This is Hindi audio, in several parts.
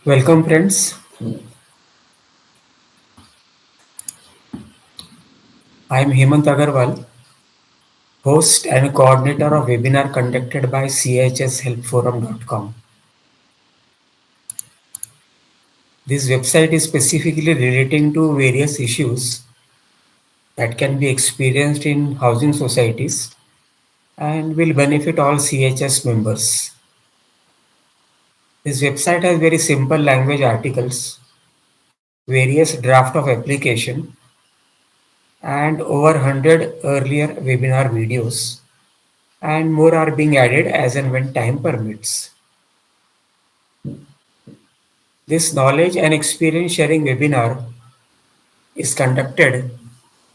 Welcome, friends. I am Hemant Agarwal, host and coordinator of webinar conducted by chshelpforum.com. This website is specifically relating to various issues that can be experienced in housing societies and will benefit all CHS members. This website has very simple language articles, various draft of application, and over 100 earlier webinar videos, and more are being added as and when time permits. This knowledge and experience sharing webinar is conducted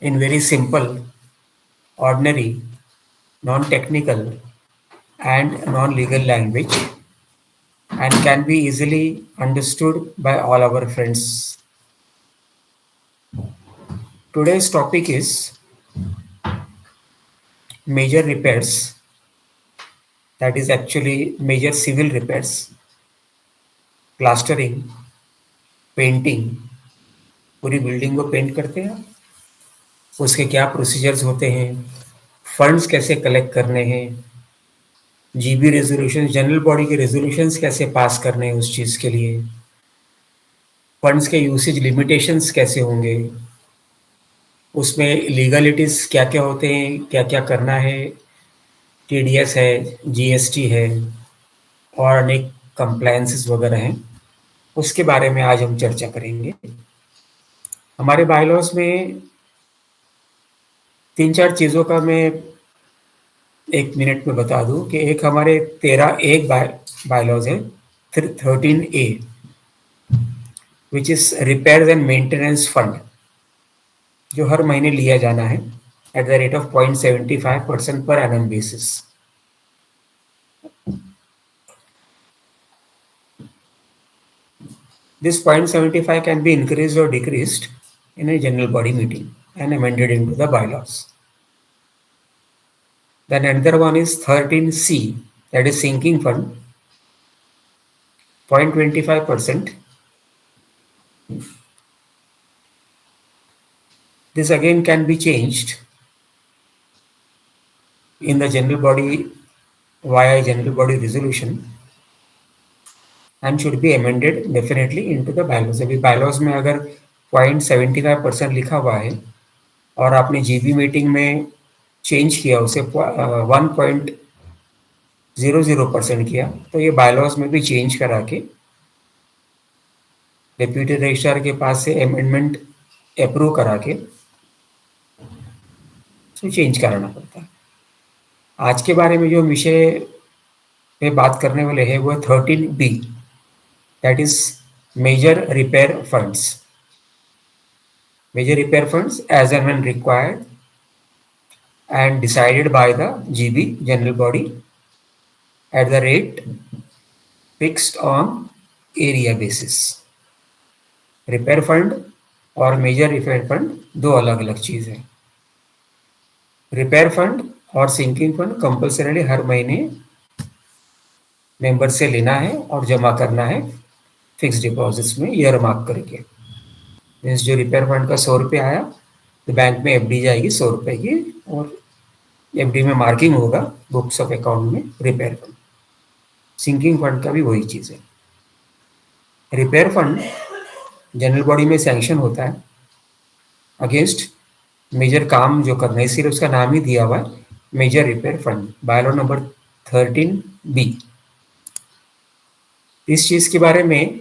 in very simple, ordinary, non-technical and non-legal language and can be easily understood by all our friends. Today's topic is major repairs, that is actually major civil repairs, plastering, painting, पूरी बिल्डिंग को पेंट करते हैं, उसके क्या प्रोसीजर्स होते हैं, फंड्स कैसे कलेक्ट करने हैं, जीबी रेजोल्यूशन, जनरल बॉडी के रेजोल्यूशंस कैसे पास करने हैं उस चीज़ के लिए, फंड्स के यूसेज लिमिटेशंस कैसे होंगे, उसमें लीगलिटीज़ क्या क्या होते हैं, क्या क्या करना है, टीडीएस है, जीएसटी है और अनेक कंप्लायंसेस वगैरह हैं, उसके बारे में आज हम चर्चा करेंगे। हमारे बायलॉज में 3-4 चीज़ों का मैं 1 मिनट में बता दूं कि एक हमारे 13 बायलॉज है, 13A, which is repair and maintenance fund, जो हर महीने लिया जाना है at the rate of 0.75% per annum basis. This 0.75 can be increased or decreased in a general body meeting and amended into the bylaws. Then another one is 13C, that is sinking fund, 0.25%. This again can be changed in the general body via general body resolution and should be amended definitely into the bylaws. अभी bylaws में अगर 0.75% लिखा हुआ है और आपने जीबी मीटिंग में चेंज किया उसे 1.00% किया, तो ये बायलॉज में भी चेंज करा के डिप्यूटी रजिस्ट्रार के पास से अमेंडमेंट अप्रूव करा के तो चेंज कराना पड़ता है। आज के बारे में जो विषय पे बात करने वाले हैं वो है 13B, that is major repair funds. Major repair funds as and when required and decided by the GB general body at the rate fixed on area basis. Repair fund और मेजर रिपेयर फंड दो अलग अलग चीज है। रिपेयर फंड और सिंकिंग फंड कंपल्सरीली हर महीने मेंबर से लेना है और जमा करना है फिक्स डिपॉजिट्स में ईयर मार्क करके। मीन्स जो रिपेयर फंड का 100 रुपये आया तो बैंक में एफडी जाएगी 100 रुपये की और एफडी में मार्किंग होगा बुक्स ऑफ अकाउंट में रिपेयर फंड। सिंकिंग फंड का भी वही चीज़ है। रिपेयर फंड जनरल बॉडी में सैंक्शन होता है अगेंस्ट मेजर काम जो करना है, इसलिए उसका नाम ही दिया हुआ है major repair fund, bylaw number 13B। इस चीज़ के बारे में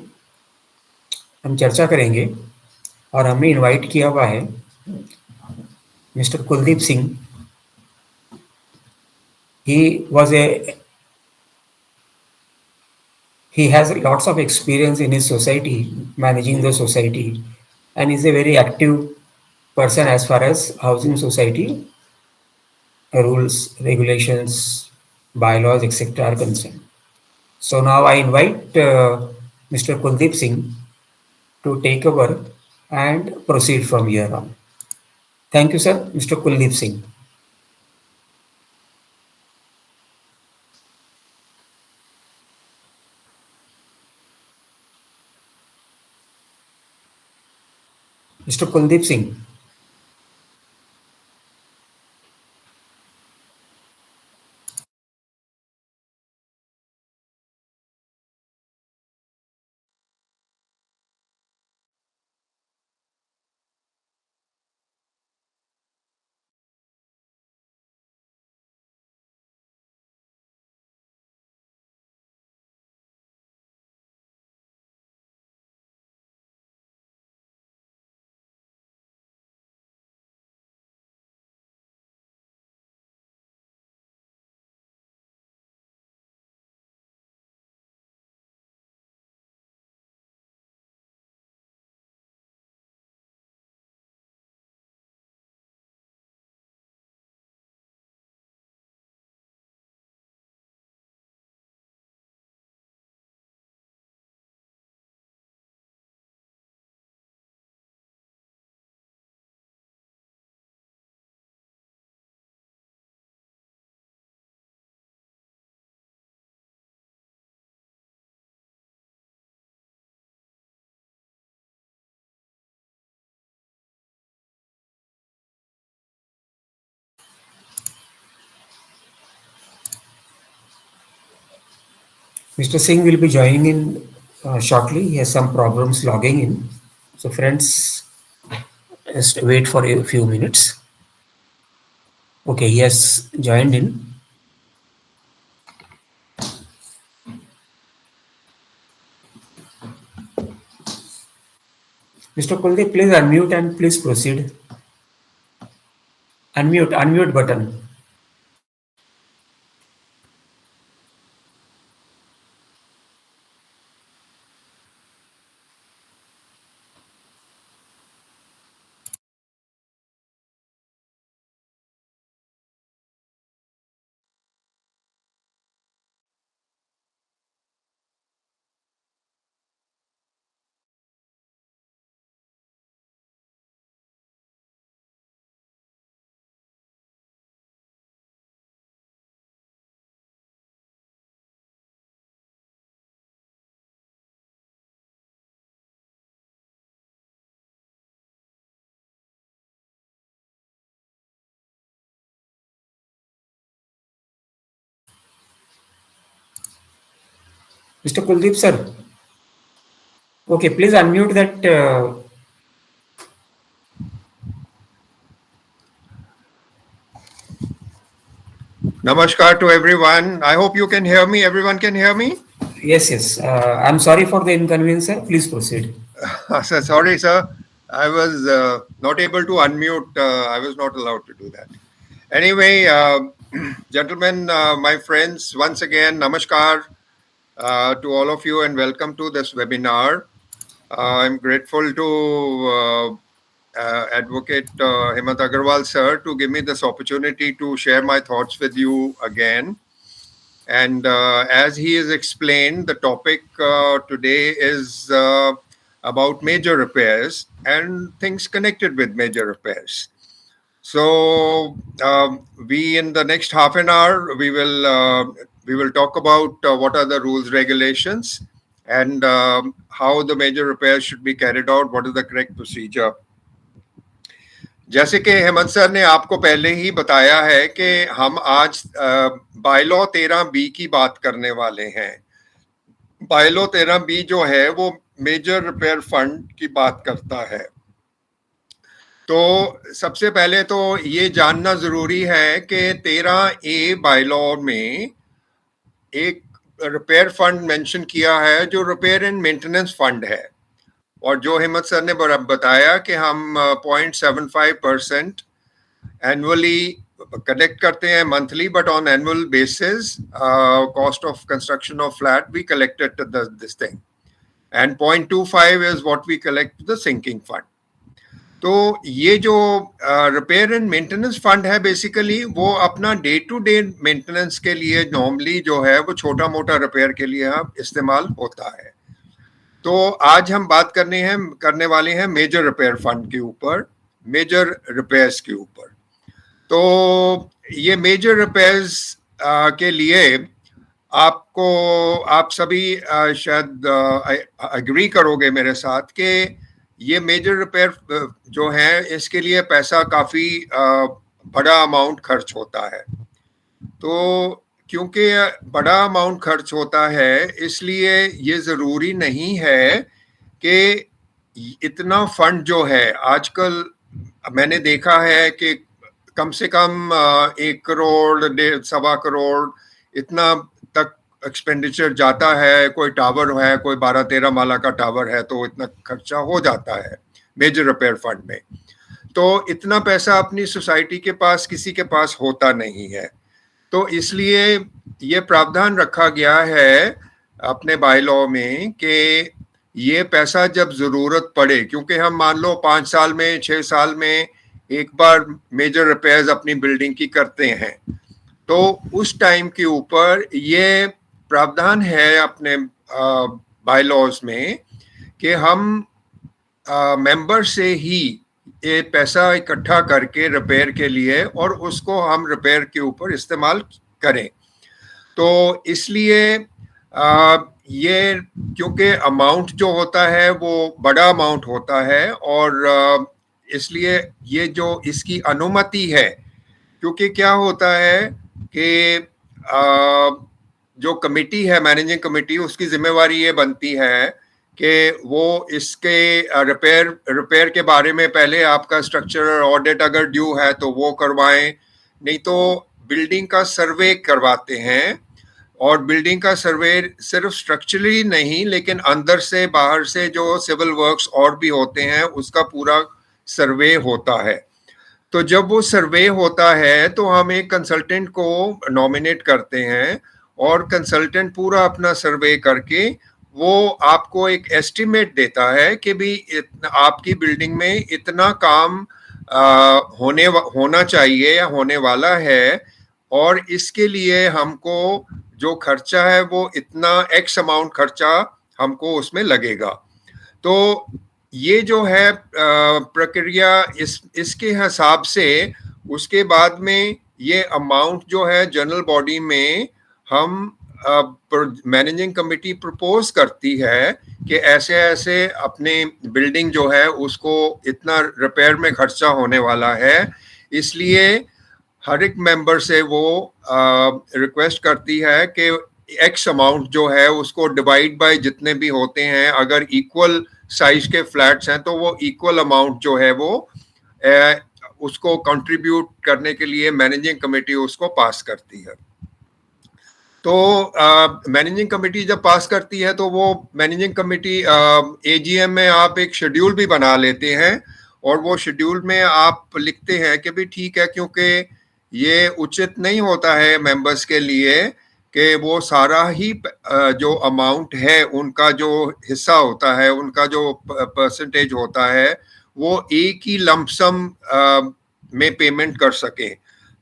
हम चर्चा करेंगे और हमने इनवाइट किया हुआ है mister Kuldeep Singh. He was a he has lots of experience in his society, managing the society, and is a very active person as far as housing society rules, regulations, bylaws, etc. are concerned. So now I invite Mr. Kuldeep Singh to take over and proceed from here on. Thank you, sir. Mr. Kuldeep Singh. Mr. Kuldeep Singh. Mr. Singh will be joining in shortly. He has some problems logging in. So, friends, just wait for a few minutes. Okay, he has joined in. Mr. Kuldeep, please unmute and please proceed. Unmute button. Mr. Kuldeep, sir. Okay, please unmute that. Namaskar to everyone. I hope you can hear me. Everyone can hear me? Yes, yes. I'm sorry for the inconvenience, sir. Please proceed. Sorry, sir. I was not able to unmute. I was not allowed to do that. Anyway, gentlemen, my friends, once again, namaskar to all of you and welcome to this webinar. I'm grateful to Advocate Hemant Agarwal, sir, to give me this opportunity to share my thoughts with you again. And as he has explained, the topic today is about major repairs and things connected with major repairs. So we in the next half an hour we will talk about what are the rules, regulations, and how the major repairs should be carried out. What is the correct procedure? जैसे कि हेमंत सर ने आपको पहले ही बताया है कि हम आज बायलॉ 13B की बात करने वाले हैं। बायलॉ 13B जो है वो मेजर रिपेयर फंड की बात करता है। तो सबसे पहले तो ये जानना जरूरी है कि 13A बायलॉ में एक रिपेयर फंड मेंशन किया है जो रिपेयर एंड मेंटेनेंस फंड है, और जो हेमंत सर ने बताया कि हम 0.75% एनुअली कलेक्ट करते हैं monthly, but on annual basis cost of construction of flat we collected this thing, and 0.25 is what we collect the sinking fund. तो ये जो रिपेयर एंड मेंटेनेंस फंड है बेसिकली वो अपना डे टू डे मेंटेनेंस के लिए नॉर्मली जो है वो छोटा मोटा रिपेयर के लिए इस्तेमाल होता है। तो आज हम बात करने वाले हैं मेजर रिपेयर फंड के ऊपर, मेजर रिपेयर्स के ऊपर। तो ये मेजर रिपेयर्स के लिए आप सभी शायद एग्री करोगे मेरे साथ कि ये मेजर रिपेयर जो है इसके लिए पैसा काफ़ी बड़ा अमाउंट खर्च होता है। तो क्योंकि बड़ा अमाउंट खर्च होता है इसलिए ये ज़रूरी नहीं है कि इतना फंड जो है आजकल मैंने देखा है कि कम से कम 1 करोड़ 1.5 करोड़ इतना तक एक्सपेंडिचर जाता है। कोई टावर है, कोई 12-13 माला का टावर है तो इतना खर्चा हो जाता है मेजर रिपेयर फंड में। तो इतना पैसा अपनी सोसाइटी के पास किसी के पास होता नहीं है, तो इसलिए ये प्रावधान रखा गया है अपने बाय लॉ में कि ये पैसा जब जरूरत पड़े, क्योंकि हम मान लो 5 साल में 6 साल में एक बार मेजर रिपेयर्स अपनी बिल्डिंग की करते हैं, तो उस टाइम के ऊपर ये प्रावधान है अपने बाय लॉज में कि हम मेंबर से ही ये पैसा इकट्ठा करके रिपेयर के लिए और उसको हम रिपेयर के ऊपर इस्तेमाल करें। तो इसलिए ये क्योंकि अमाउंट जो होता है वो बड़ा अमाउंट होता है और इसलिए ये जो इसकी अनुमति है, क्योंकि क्या होता है कि जो कमेटी है मैनेजिंग कमेटी, उसकी जिम्मेवारी ये बनती है कि वो इसके रिपेयर के बारे में पहले आपका स्ट्रक्चरल ऑडिट अगर ड्यू है तो वो करवाएं, नहीं तो बिल्डिंग का सर्वे करवाते हैं। और बिल्डिंग का सर्वे सिर्फ स्ट्रक्चरली नहीं लेकिन अंदर से बाहर से जो सिविल वर्क्स और भी होते हैं उसका पूरा सर्वे होता है। तो जब वो सर्वे होता है तो हम एक कंसल्टेंट को नॉमिनेट करते हैं और कंसल्टेंट पूरा अपना सर्वे करके वो आपको एक एस्टिमेट देता है कि भी आपकी बिल्डिंग में इतना काम होना चाहिए या होने वाला है, और इसके लिए हमको जो खर्चा है वो इतना एक्स अमाउंट खर्चा हमको उसमें लगेगा। तो ये जो है प्रक्रिया इसके हिसाब से उसके बाद में ये अमाउंट जो है जनरल बॉडी में हम मैनेजिंग कमेटी प्रपोज करती है कि ऐसे ऐसे अपने बिल्डिंग जो है उसको इतना रिपेयर में खर्चा होने वाला है, इसलिए हर एक मेंबर से वो रिक्वेस्ट करती है कि एक्स अमाउंट जो है उसको डिवाइड बाय जितने भी होते हैं, अगर इक्वल साइज के फ्लैट्स हैं तो वो इक्वल अमाउंट जो है वो उसको कंट्रीब्यूट करने के लिए मैनेजिंग कमेटी उसको पास करती है। तो मैनेजिंग कमेटी जब पास करती है तो वो मैनेजिंग कमेटी एजीएम में आप एक शेड्यूल भी बना लेते हैं और वो शेड्यूल में आप लिखते हैं कि भी ठीक है, क्योंकि ये उचित नहीं होता है मेंबर्स के लिए कि वो सारा ही जो अमाउंट है उनका जो हिस्सा होता है, उनका जो परसेंटेज होता है वो एक ही लमसम में पेमेंट कर सके।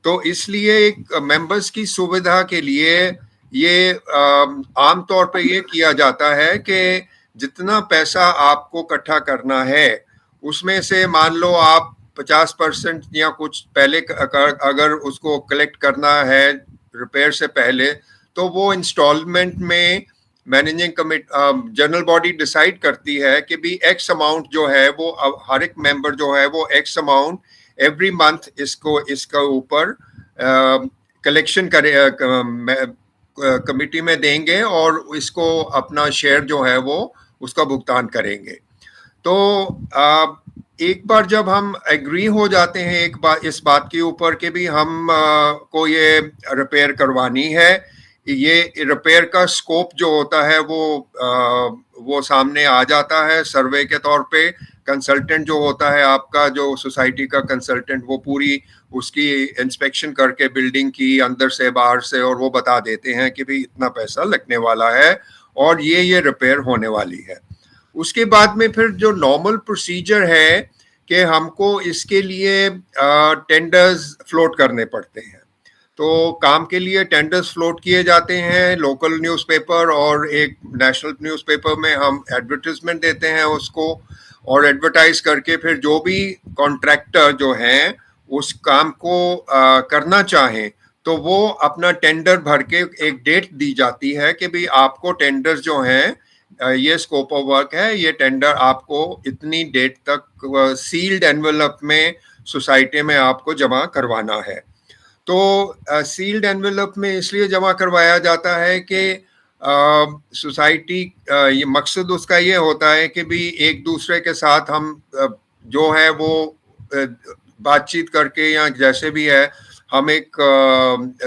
तो इसलिए एक मेंबर्स की सुविधा के लिए ये आमतौर पे ये किया जाता है कि जितना पैसा आपको इकट्ठा करना है उसमें से मान लो आप 50% या कुछ पहले अगर उसको कलेक्ट करना है रिपेयर से पहले, तो वो इंस्टॉलमेंट में managing committee general body decide करती है कि भी एक्स अमाउंट जो है वो हर एक मेंबर जो है वो एक्स अमाउंट एवरी मंथ इसका ऊपर कलेक्शन करे कमेटी में देंगे और इसको अपना शेयर जो है वो उसका भुगतान करेंगे। तो एक बार जब हम एग्री हो जाते हैं एक बार इस बात के ऊपर कि भी हम को ये रिपेयर करवानी है, ये रिपेयर का स्कोप जो होता है वो सामने आ जाता है सर्वे के तौर पे। कंसल्टेंट जो होता है आपका जो सोसाइटी का कंसल्टेंट वो पूरी उसकी इंस्पेक्शन करके बिल्डिंग की अंदर से बाहर से और वो बता देते हैं कि भाई इतना पैसा लगने वाला है और ये रिपेयर होने वाली है। उसके बाद में फिर जो नॉर्मल प्रोसीजर है कि हमको इसके लिए टेंडर्स फ्लोट करने पड़ते हैं। तो काम के लिए टेंडर्स फ्लोट किए जाते हैं लोकल न्यूज़पेपर और एक नेशनल न्यूज़पेपर में हम एडवर्टाइजमेंट देते हैं उसको, और एडवर्टाइज करके फिर जो भी कॉन्ट्रैक्टर जो हैं उस काम को करना चाहें तो वो अपना टेंडर भर के एक डेट दी जाती है कि भाई आपको टेंडर्स जो हैं ये स्कोप ऑफ वर्क है, ये टेंडर आपको इतनी डेट तक सील्ड एनवेलप में सोसाइटी में आपको जमा करवाना है। तो सील्ड एनवेलप में इसलिए जमा करवाया जाता है कि सोसाइटी ये मकसद उसका ये होता है कि भी एक दूसरे के साथ हम जो है वो बातचीत करके या जैसे भी है हम एक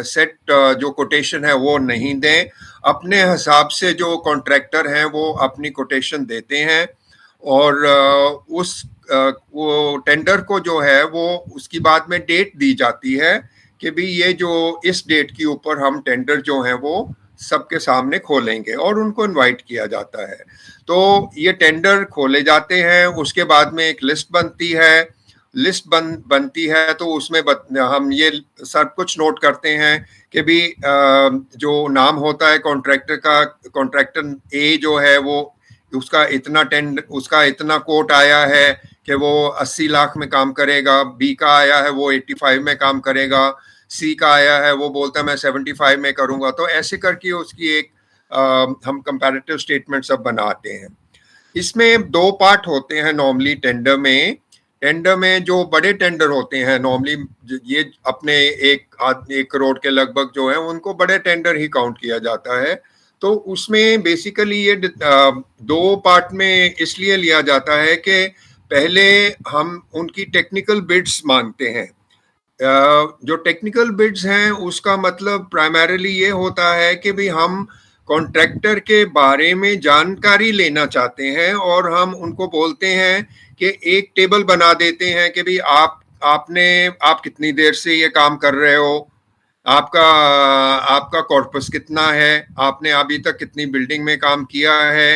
सेट जो कोटेशन है वो नहीं दें, अपने हिसाब से जो कॉन्ट्रैक्टर हैं वो अपनी कोटेशन देते हैं और उस वो टेंडर को जो है वो उसकी बाद में डेट दी जाती है कि भी ये जो इस डेट के ऊपर हम टेंडर जो है वो सबके सामने खोलेंगे और उनको इनवाइट किया जाता है। तो ये टेंडर खोले जाते हैं, उसके बाद में एक लिस्ट बनती है, बनती है तो उसमें हम ये सब कुछ नोट करते हैं कि भी जो नाम होता है कॉन्ट्रैक्टर का, कॉन्ट्रैक्टर ए जो है वो उसका इतना कोट आया है कि वो 80 लाख में काम करेगा, बी का आया है वो 85 में काम करेगा, सी का आया है वो बोलता है मैं 75 में करूंगा। तो ऐसे करके उसकी एक हम कंपैरेटिव स्टेटमेंट सब बनाते हैं। इसमें दो पार्ट होते हैं नॉर्मली टेंडर में। टेंडर में जो बड़े टेंडर होते हैं नॉर्मली ये अपने 1 करोड़ के लगभग जो है उनको बड़े टेंडर ही काउंट किया जाता है। तो उसमें बेसिकली ये दो पार्ट में इसलिए लिया जाता है कि पहले हम उनकी टेक्निकल बिड्स मांगते हैं। जो टेक्निकल बिड्स हैं उसका मतलब प्राइमरीली ये होता है कि भी हम कॉन्ट्रैक्टर के बारे में जानकारी लेना चाहते हैं और हम उनको बोलते हैं कि एक टेबल बना देते हैं कि भी आप कितनी देर से ये काम कर रहे हो, आपका कॉर्पस कितना है, आपने अभी तक कितनी बिल्डिंग में काम किया है,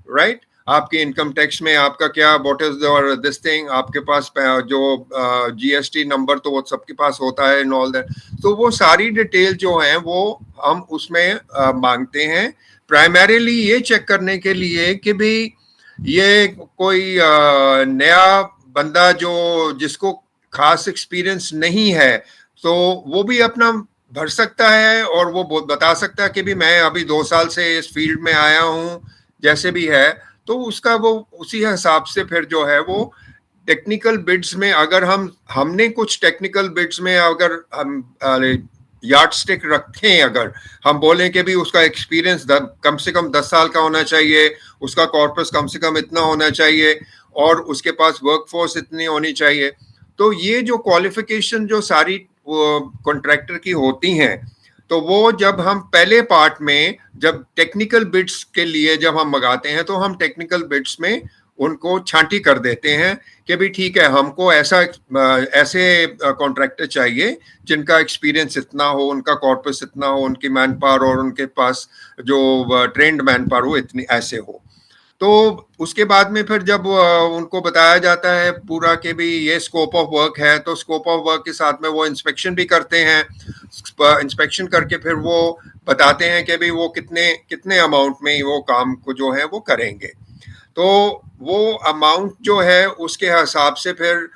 राइट, आपके इनकम टैक्स में आपका क्या what is your this thing, आपके पास जो जीएसटी नंबर तो वो सबके पास होता है एंड ऑल दैट। तो वो सारी डिटेल जो है वो हम उसमें मांगते हैं प्राइमरीली ये चेक करने के लिए कि भी ये कोई नया बंदा जिसको खास एक्सपीरियंस नहीं है तो वो भी अपना भर सकता है और वो बता सकता है कि भी मैं अभी 2 साल से इस फील्ड में आया हूँ, जैसे भी है। तो उसका वो उसी हिसाब से फिर जो है वो टेक्निकल बिड्स में अगर हमने कुछ टेक्निकल बिड्स में अगर हम यार्ड स्टिक रखें, अगर हम बोलें कि भी उसका एक्सपीरियंस कम से कम 10 साल का होना चाहिए, उसका कॉर्पस कम से कम इतना होना चाहिए और उसके पास वर्कफोर्स इतनी होनी चाहिए, तो ये जो क्वालिफिकेशन जो सारी कॉन्ट्रैक्टर की होती हैं, तो वो जब हम पहले पार्ट में जब टेक्निकल बिड्स के लिए जब हम मंगाते हैं तो हम टेक्निकल बिड्स में उनको छांटी कर देते हैं कि भी ठीक है हमको ऐसे कॉन्ट्रैक्टर चाहिए जिनका एक्सपीरियंस इतना हो, उनका कॉर्पस इतना हो, उनकी मैन पावर और उनके पास जो ट्रेंड मैन पावर हो इतनी ऐसे हो। तो उसके बाद में फिर जब उनको बताया जाता है पूरा कि भी ये स्कोप ऑफ वर्क है, तो स्कोप ऑफ वर्क के साथ में वो इंस्पेक्शन भी करते हैं। इंस्पेक्शन करके फिर वो बताते हैं कि भी वो कितने अमाउंट में वो काम को जो है वो करेंगे। तो वो अमाउंट जो है उसके हिसाब से फिर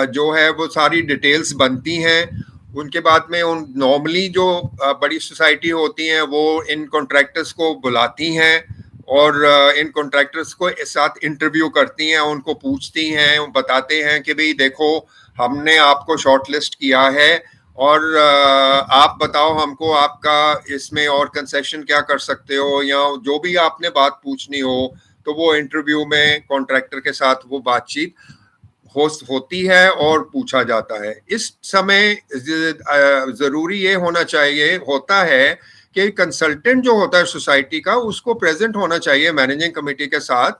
जो है वो सारी डिटेल्स बनती हैं। उनके बाद में नॉर्मली जो बड़ी सोसाइटी होती हैं वो इन कॉन्ट्रैक्टर्स को बुलाती हैं और इन कॉन्ट्रैक्टर्स को साथ इंटरव्यू करती हैं, उनको पूछती हैं, बताते हैं कि भाई देखो हमने आपको शॉर्टलिस्ट किया है और आप बताओ हमको आपका इसमें और कंसेशन क्या कर सकते हो, या जो भी आपने बात पूछनी हो तो वो इंटरव्यू में कॉन्ट्रैक्टर के साथ वो बातचीत होती है और पूछा जाता है। इस समय जरूरी ये होता है कि कंसल्टेंट जो होता है सोसाइटी का उसको प्रेजेंट होना चाहिए मैनेजिंग कमेटी के साथ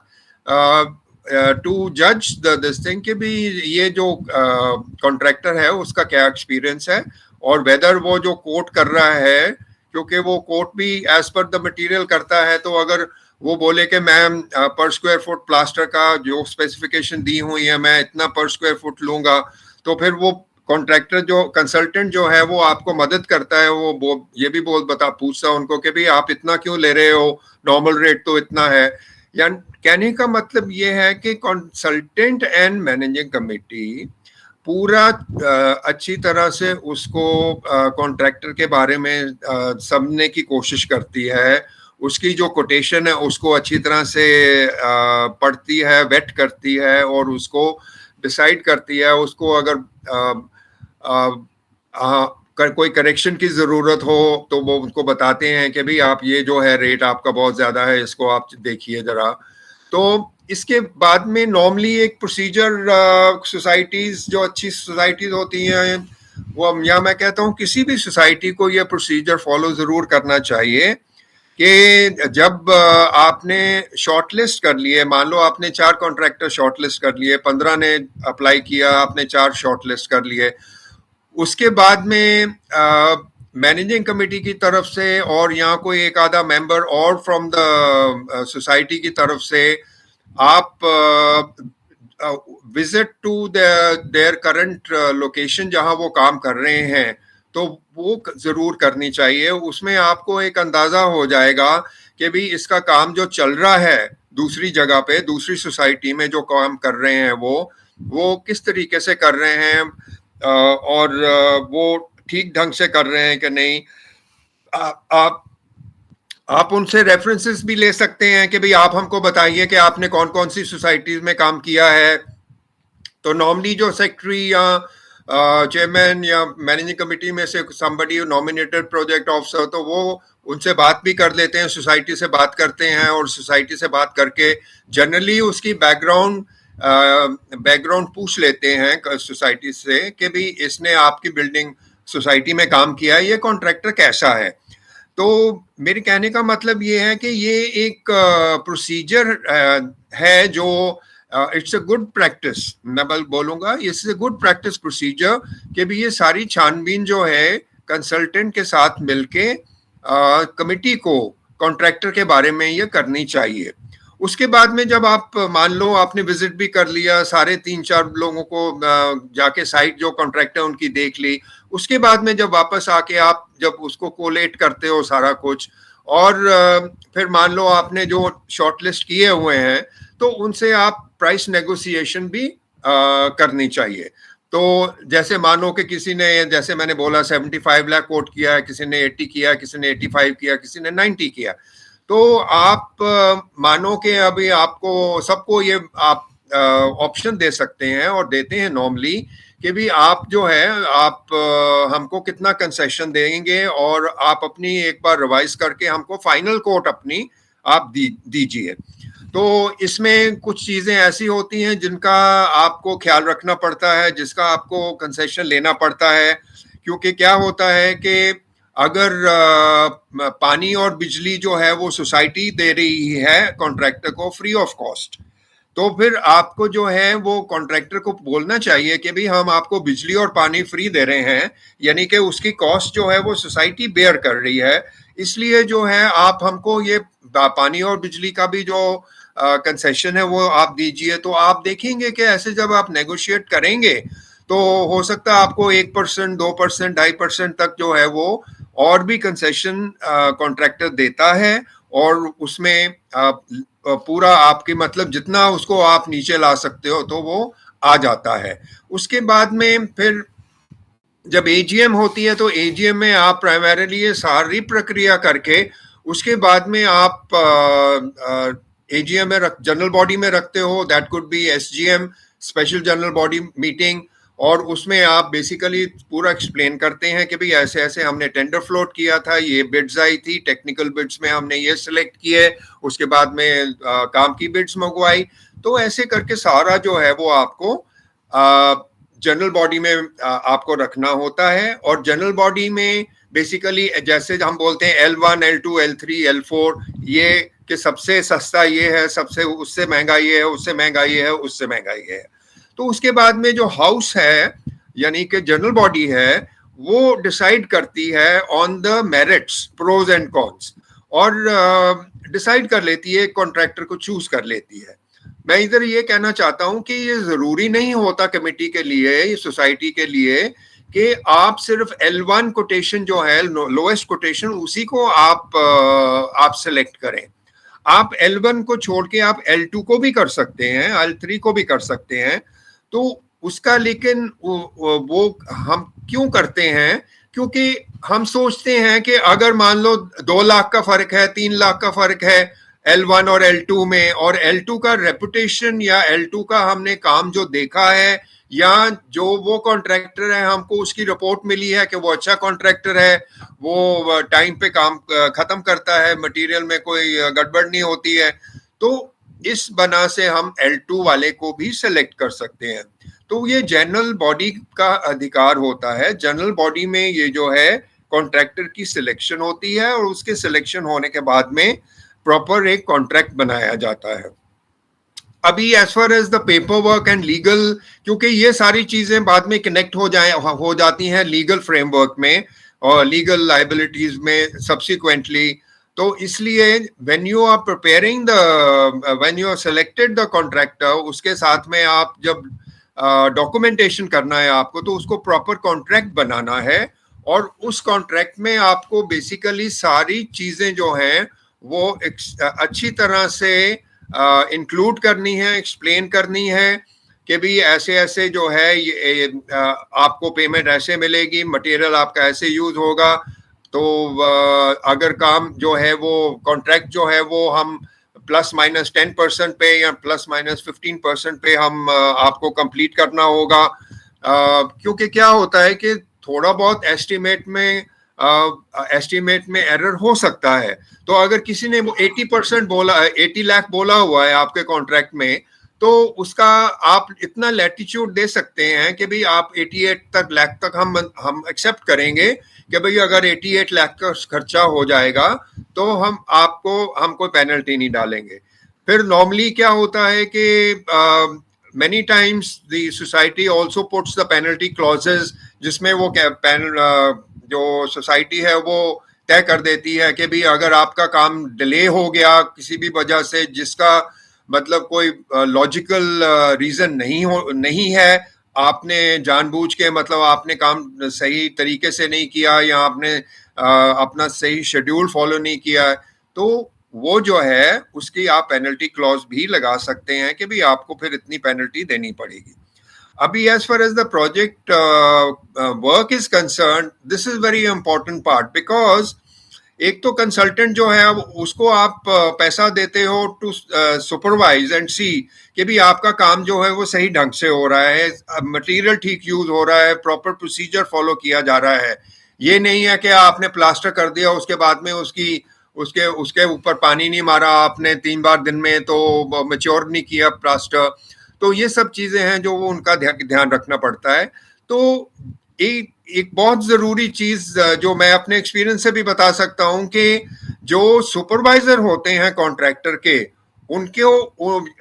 टू जज दिस थिंग कि भी ये जो कॉन्ट्रैक्टर है उसका क्या एक्सपीरियंस है और वेदर वो जो कोट कर रहा है, क्योंकि वो कोट भी एज पर द मटेरियल करता है। तो अगर वो बोले कि मैं पर स्क्वायर फुट प्लास्टर का जो स्पेसिफिकेशन दी हुई है मैं इतना पर स्क्वायर फुट लूंगा, तो फिर वो कॉन्ट्रैक्टर जो कंसल्टेंट जो है वो आपको मदद करता है, वो ये भी पूछता उनको कि भाई आप इतना क्यों ले रहे हो, नॉर्मल रेट तो इतना है। या कहने का मतलब ये है कि कंसल्टेंट एंड मैनेजिंग कमेटी पूरा अच्छी तरह से उसको कॉन्ट्रैक्टर के बारे में समझने की कोशिश करती है, उसकी जो कोटेशन है उसको अच्छी तरह से पढ़ती है, वेट करती है और उसको डिसाइड करती है। उसको अगर कोई करेक्शन की ज़रूरत हो तो वो उनको बताते हैं कि भाई आप ये जो है रेट आपका बहुत ज़्यादा है, इसको आप देखिए ज़रा। तो इसके बाद में नॉर्मली एक प्रोसीजर सोसाइटीज़, जो अच्छी सोसाइटीज़ होती हैं, वो, या मैं कहता हूँ किसी भी सोसाइटी को ये प्रोसीजर फॉलो ज़रूर करना चाहिए कि जब आपने शॉर्टलिस्ट कर लिए, मान लो आपने 4 कॉन्ट्रैक्टर शॉर्टलिस्ट कर लिए, 15 ने अप्लाई किया, आपने 4 शॉर्टलिस्ट कर लिए, उसके बाद में मैनेजिंग कमेटी की तरफ से और यहाँ कोई एक आधा मेंबर और फ्रॉम द सोसाइटी की तरफ से आप visit to their current location जहाँ वो काम कर रहे हैं, तो वो जरूर करनी चाहिए। उसमें आपको एक अंदाजा हो जाएगा कि भी इसका काम जो चल रहा है दूसरी जगह पे, दूसरी सोसाइटी में जो काम कर रहे हैं वो किस तरीके से कर रहे हैं और वो ठीक ढंग से कर रहे हैं कि नहीं। आप उनसे रेफरेंसेस भी ले सकते हैं कि भाई आप हमको बताइए कि आपने कौन कौन सी सोसाइटीज में काम किया है। तो नॉर्मली जो सेक्रेटरी या चेयरमैन या मैनेजिंग कमेटी में से समबडी नॉमिनेटेड प्रोजेक्ट ऑफिसर, तो वो उनसे बात भी कर लेते हैं, सोसाइटी से बात करते हैं और सोसाइटी से बात करके जनरली उसकी बैकग्राउंड पूछ लेते हैं सोसाइटी से कि भाई इसने आपकी बिल्डिंग सोसाइटी में काम किया है, ये कॉन्ट्रैक्टर कैसा है। तो मेरे कहने का मतलब ये है कि ये एक प्रोसीजर है जो इट्स अ गुड प्रैक्टिस, मैं बोलूँगा it's a good practice procedure कि भी ये सारी छानबीन जो है कंसल्टेंट के साथ मिलके कमिटी को कॉन्ट्रैक्टर के बारे में ये करनी चाहिए। उसके बाद में जब आप मान लो आपने विजिट भी कर लिया, सारे 3-4 लोगों को जाके साइट जो कॉन्ट्रैक्टर उनकी देख ली, उसके बाद में जब वापस आके आप जब उसको कोलेट करते हो सारा कुछ, और फिर मान लो आपने जो शॉर्टलिस्ट किए हुए हैं तो उनसे आप प्राइस नेगोशिएशन भी करनी चाहिए। तो जैसे मानो कि किसी ने, जैसे मैंने बोला 75 लाख कोट किया है, किसी ने 80 किया, किसी ने 85 किया, किसी ने 90 किया, तो आप मानो कि अभी आपको सबको ये आप ऑप्शन दे सकते हैं और देते हैं नॉर्मली कि भी आप जो है आप हमको कितना कंसेशन देंगे और आप अपनी एक बार रिवाइज करके हमको फाइनल कोट अपनी आप दीजिए। तो इसमें कुछ चीज़ें ऐसी होती हैं जिनका आपको ख्याल रखना पड़ता है, जिसका आपको कंसेशन लेना पड़ता है, क्योंकि क्या होता है कि अगर पानी और बिजली जो है वो सोसाइटी दे रही है कॉन्ट्रैक्टर को फ्री ऑफ कॉस्ट, तो फिर आपको जो है वो कॉन्ट्रैक्टर को बोलना चाहिए कि भाई हम आपको बिजली और पानी फ्री दे रहे हैं, यानी कि उसकी कॉस्ट जो है वो सोसाइटी बेयर कर रही है, इसलिए जो है आप हमको ये पानी और बिजली का भी जो कंसेशन है वो आप दीजिए। तो आप देखेंगे कि ऐसे जब आप नेगोशिएट करेंगे तो हो सकता है आपको 1%, 2%, 2.5% तक जो है वो और भी कंसेशन कॉन्ट्रैक्टर देता है, और उसमें पूरा आपके मतलब जितना उसको आप नीचे ला सकते हो तो वो आ जाता है। उसके बाद में फिर जब एजीएम होती है तो एजीएम में आप प्राइमरीली ये सारी प्रक्रिया करके उसके बाद में आप एजीएम में जनरल बॉडी में रखते हो, that could be SGM, special general body meeting, और उसमें आप बेसिकली पूरा एक्सप्लेन करते हैं कि भाई ऐसे ऐसे हमने टेंडर फ्लोट किया था, ये बिड्स आई थी, टेक्निकल बिड्स में हमने ये सिलेक्ट किए, उसके बाद में काम की बिड्स मंगवाई। तो ऐसे करके सारा जो है वो आपको जनरल बॉडी में आपको रखना होता है। और जनरल बॉडी में बेसिकली जैसे हम बोलते हैं L1, L2, L3, L4, ये कि सबसे सस्ता ये है, सबसे उससे महंगा ये है, उससे महंगा ये है, उससे महंगा ये है। तो उसके बाद में जो हाउस है यानी कि जनरल बॉडी है वो डिसाइड करती है on the merits, pros and cons, और डिसाइड कर लेती है, कॉन्ट्रैक्टर को चूज कर लेती है। मैं इधर ये कहना चाहता हूं कि ये जरूरी नहीं होता कमेटी के लिए, सोसाइटी के लिए, कि आप सिर्फ L1 कोटेशन जो है लोएस्ट कोटेशन उसी को आप सिलेक्ट करें। आप L1 को छोड़ के आप L2 को भी कर सकते हैं, L3 को भी कर सकते हैं। तो उसका लेकिन वो हम क्यों करते हैं क्योंकि हम सोचते हैं कि अगर मान लो 2 लाख का फर्क है, 3 लाख का फर्क है L1 और L2 में, और L2 का रेपुटेशन या L2 का हमने काम जो देखा है, या जो वो कॉन्ट्रैक्टर है हमको उसकी रिपोर्ट मिली है कि वो अच्छा कॉन्ट्रैक्टर है, वो टाइम पे काम खत्म करता है, मटेरियल में कोई गड़बड़ नहीं होती है, तो इस बना से हम L2 वाले को भी सिलेक्ट कर सकते हैं। तो ये जनरल बॉडी का अधिकार होता है। जनरल बॉडी में ये जो है कॉन्ट्रैक्टर की सिलेक्शन होती है, और उसके सिलेक्शन होने के बाद में प्रॉपर एक कॉन्ट्रैक्ट बनाया जाता है। अभी as far as the paperwork and legal, क्योंकि ये सारी चीजें बाद में कनेक्ट हो जाती हैं लीगल फ्रेमवर्क में और लीगल लाइबिलिटीज में सब्सिक्वेंटली, तो इसलिए when you are preparing when you are selected the contractor, उसके साथ में आप जब डॉक्यूमेंटेशन करना है आपको, तो उसको प्रॉपर कॉन्ट्रैक्ट बनाना है, और उस कॉन्ट्रैक्ट में आपको बेसिकली सारी चीजें जो हैं वो अच्छी तरह से इंक्लूड करनी है, एक्सप्लेन करनी है कि भी ऐसे ऐसे जो है ये आपको पेमेंट ऐसे मिलेगी, मटेरियल आपका ऐसे यूज होगा, तो अगर काम जो है वो कॉन्ट्रैक्ट जो है वो हम +-10% पे या +-15% पे हम आपको कंप्लीट करना होगा, क्योंकि क्या होता है कि थोड़ा बहुत एस्टिमेट में एरर हो सकता है। तो अगर किसी ने 80% बोला, 80 लाख बोला हुआ है आपके कॉन्ट्रैक्ट में, तो उसका आप इतना लैटिट्यूड दे सकते हैं कि भाई आप 88 लाख तक हम एक्सेप्ट करेंगे कि भाई अगर 88 लाख का खर्चा हो जाएगा तो हम कोई पेनल्टी नहीं डालेंगे। फिर नॉर्मली क्या होता है कि many times the society also puts the penalty clauses, जिसमें वो जो सोसाइटी है वो तय कर देती है कि भी अगर आपका काम डिले हो गया किसी भी वजह से, जिसका मतलब कोई लॉजिकल रीजन नहीं है, आपने जानबूझ के मतलब आपने काम सही तरीके से नहीं किया, या आपने अपना सही शेड्यूल फॉलो नहीं किया, तो वो जो है उसकी आप पेनल्टी क्लॉज भी लगा सकते हैं कि भी आपको फिर इतनी पेनल्टी देनी पड़ेगी। अभी as far as the project work is concern, this is very important part, because एक तो कंसल्टेंट जो है उसको आप पैसा देते हो टू सुपरवाइज एंड सी कि भी आपका काम जो है वो सही ढंग से हो रहा है, मटेरियल ठीक यूज हो रहा है, प्रॉपर प्रोसीजर फॉलो किया जा रहा है। ये नहीं है कि आपने प्लास्टर कर दिया, उसके बाद में उसके ऊपर पानी नहीं मारा आपने 3 बार दिन में, तो मैच्योर नहीं किया प्लास्टर। तो ये सब चीजें हैं जो वो उनका ध्यान रखना पड़ता है। तो एक बहुत जरूरी चीज जो मैं अपने एक्सपीरियंस से भी बता सकता हूं कि जो सुपरवाइजर होते हैं कॉन्ट्रैक्टर के,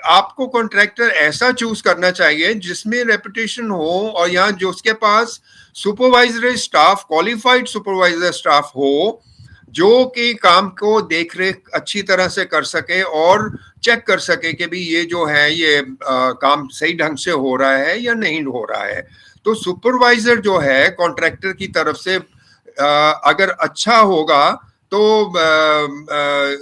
आपको कॉन्ट्रैक्टर ऐसा चूज करना चाहिए जिसमें रेपुटेशन हो, और यहाँ जो उसके पास supervisory staff, qualified supervisor staff हो, जो कि काम को देख रेख अच्छी तरह से कर सके और चेक कर सके कि भी ये जो है ये काम सही ढंग से हो रहा है या नहीं हो रहा है। तो सुपरवाइजर जो है कॉन्ट्रैक्टर की तरफ से अगर अच्छा होगा तो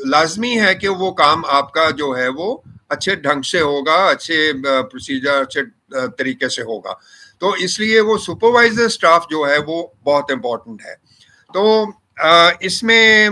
लाजमी है कि वो काम आपका जो है वो अच्छे ढंग से होगा, अच्छे प्रोसीजर अच्छे तरीके से होगा। तो इसलिए वो सुपरवाइजर स्टाफ जो है वो बहुत इम्पोर्टेंट है। तो इसमें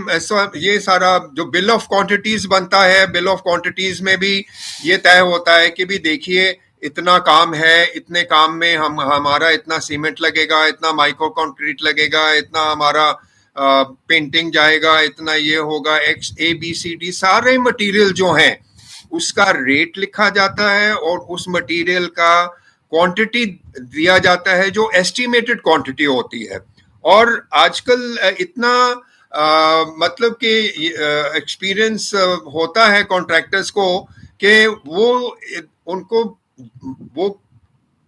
ये सारा जो बिल ऑफ क्वांटिटीज बनता है, बिल ऑफ क्वांटिटीज में भी ये तय होता है कि भी देखिए इतना काम है, इतने काम में हमारा इतना सीमेंट लगेगा, इतना माइक्रो कंक्रीट लगेगा, इतना हमारा पेंटिंग जाएगा, इतना ये होगा, XABCD सारे मटेरियल जो हैं उसका रेट लिखा जाता है, और उस मटेरियल का क्वांटिटी दिया जाता है जो एस्टिमेटेड क्वांटिटी होती है। और आजकल इतना मतलब कि एक्सपीरियंस होता है कॉन्ट्रैक्टर्स को कि वो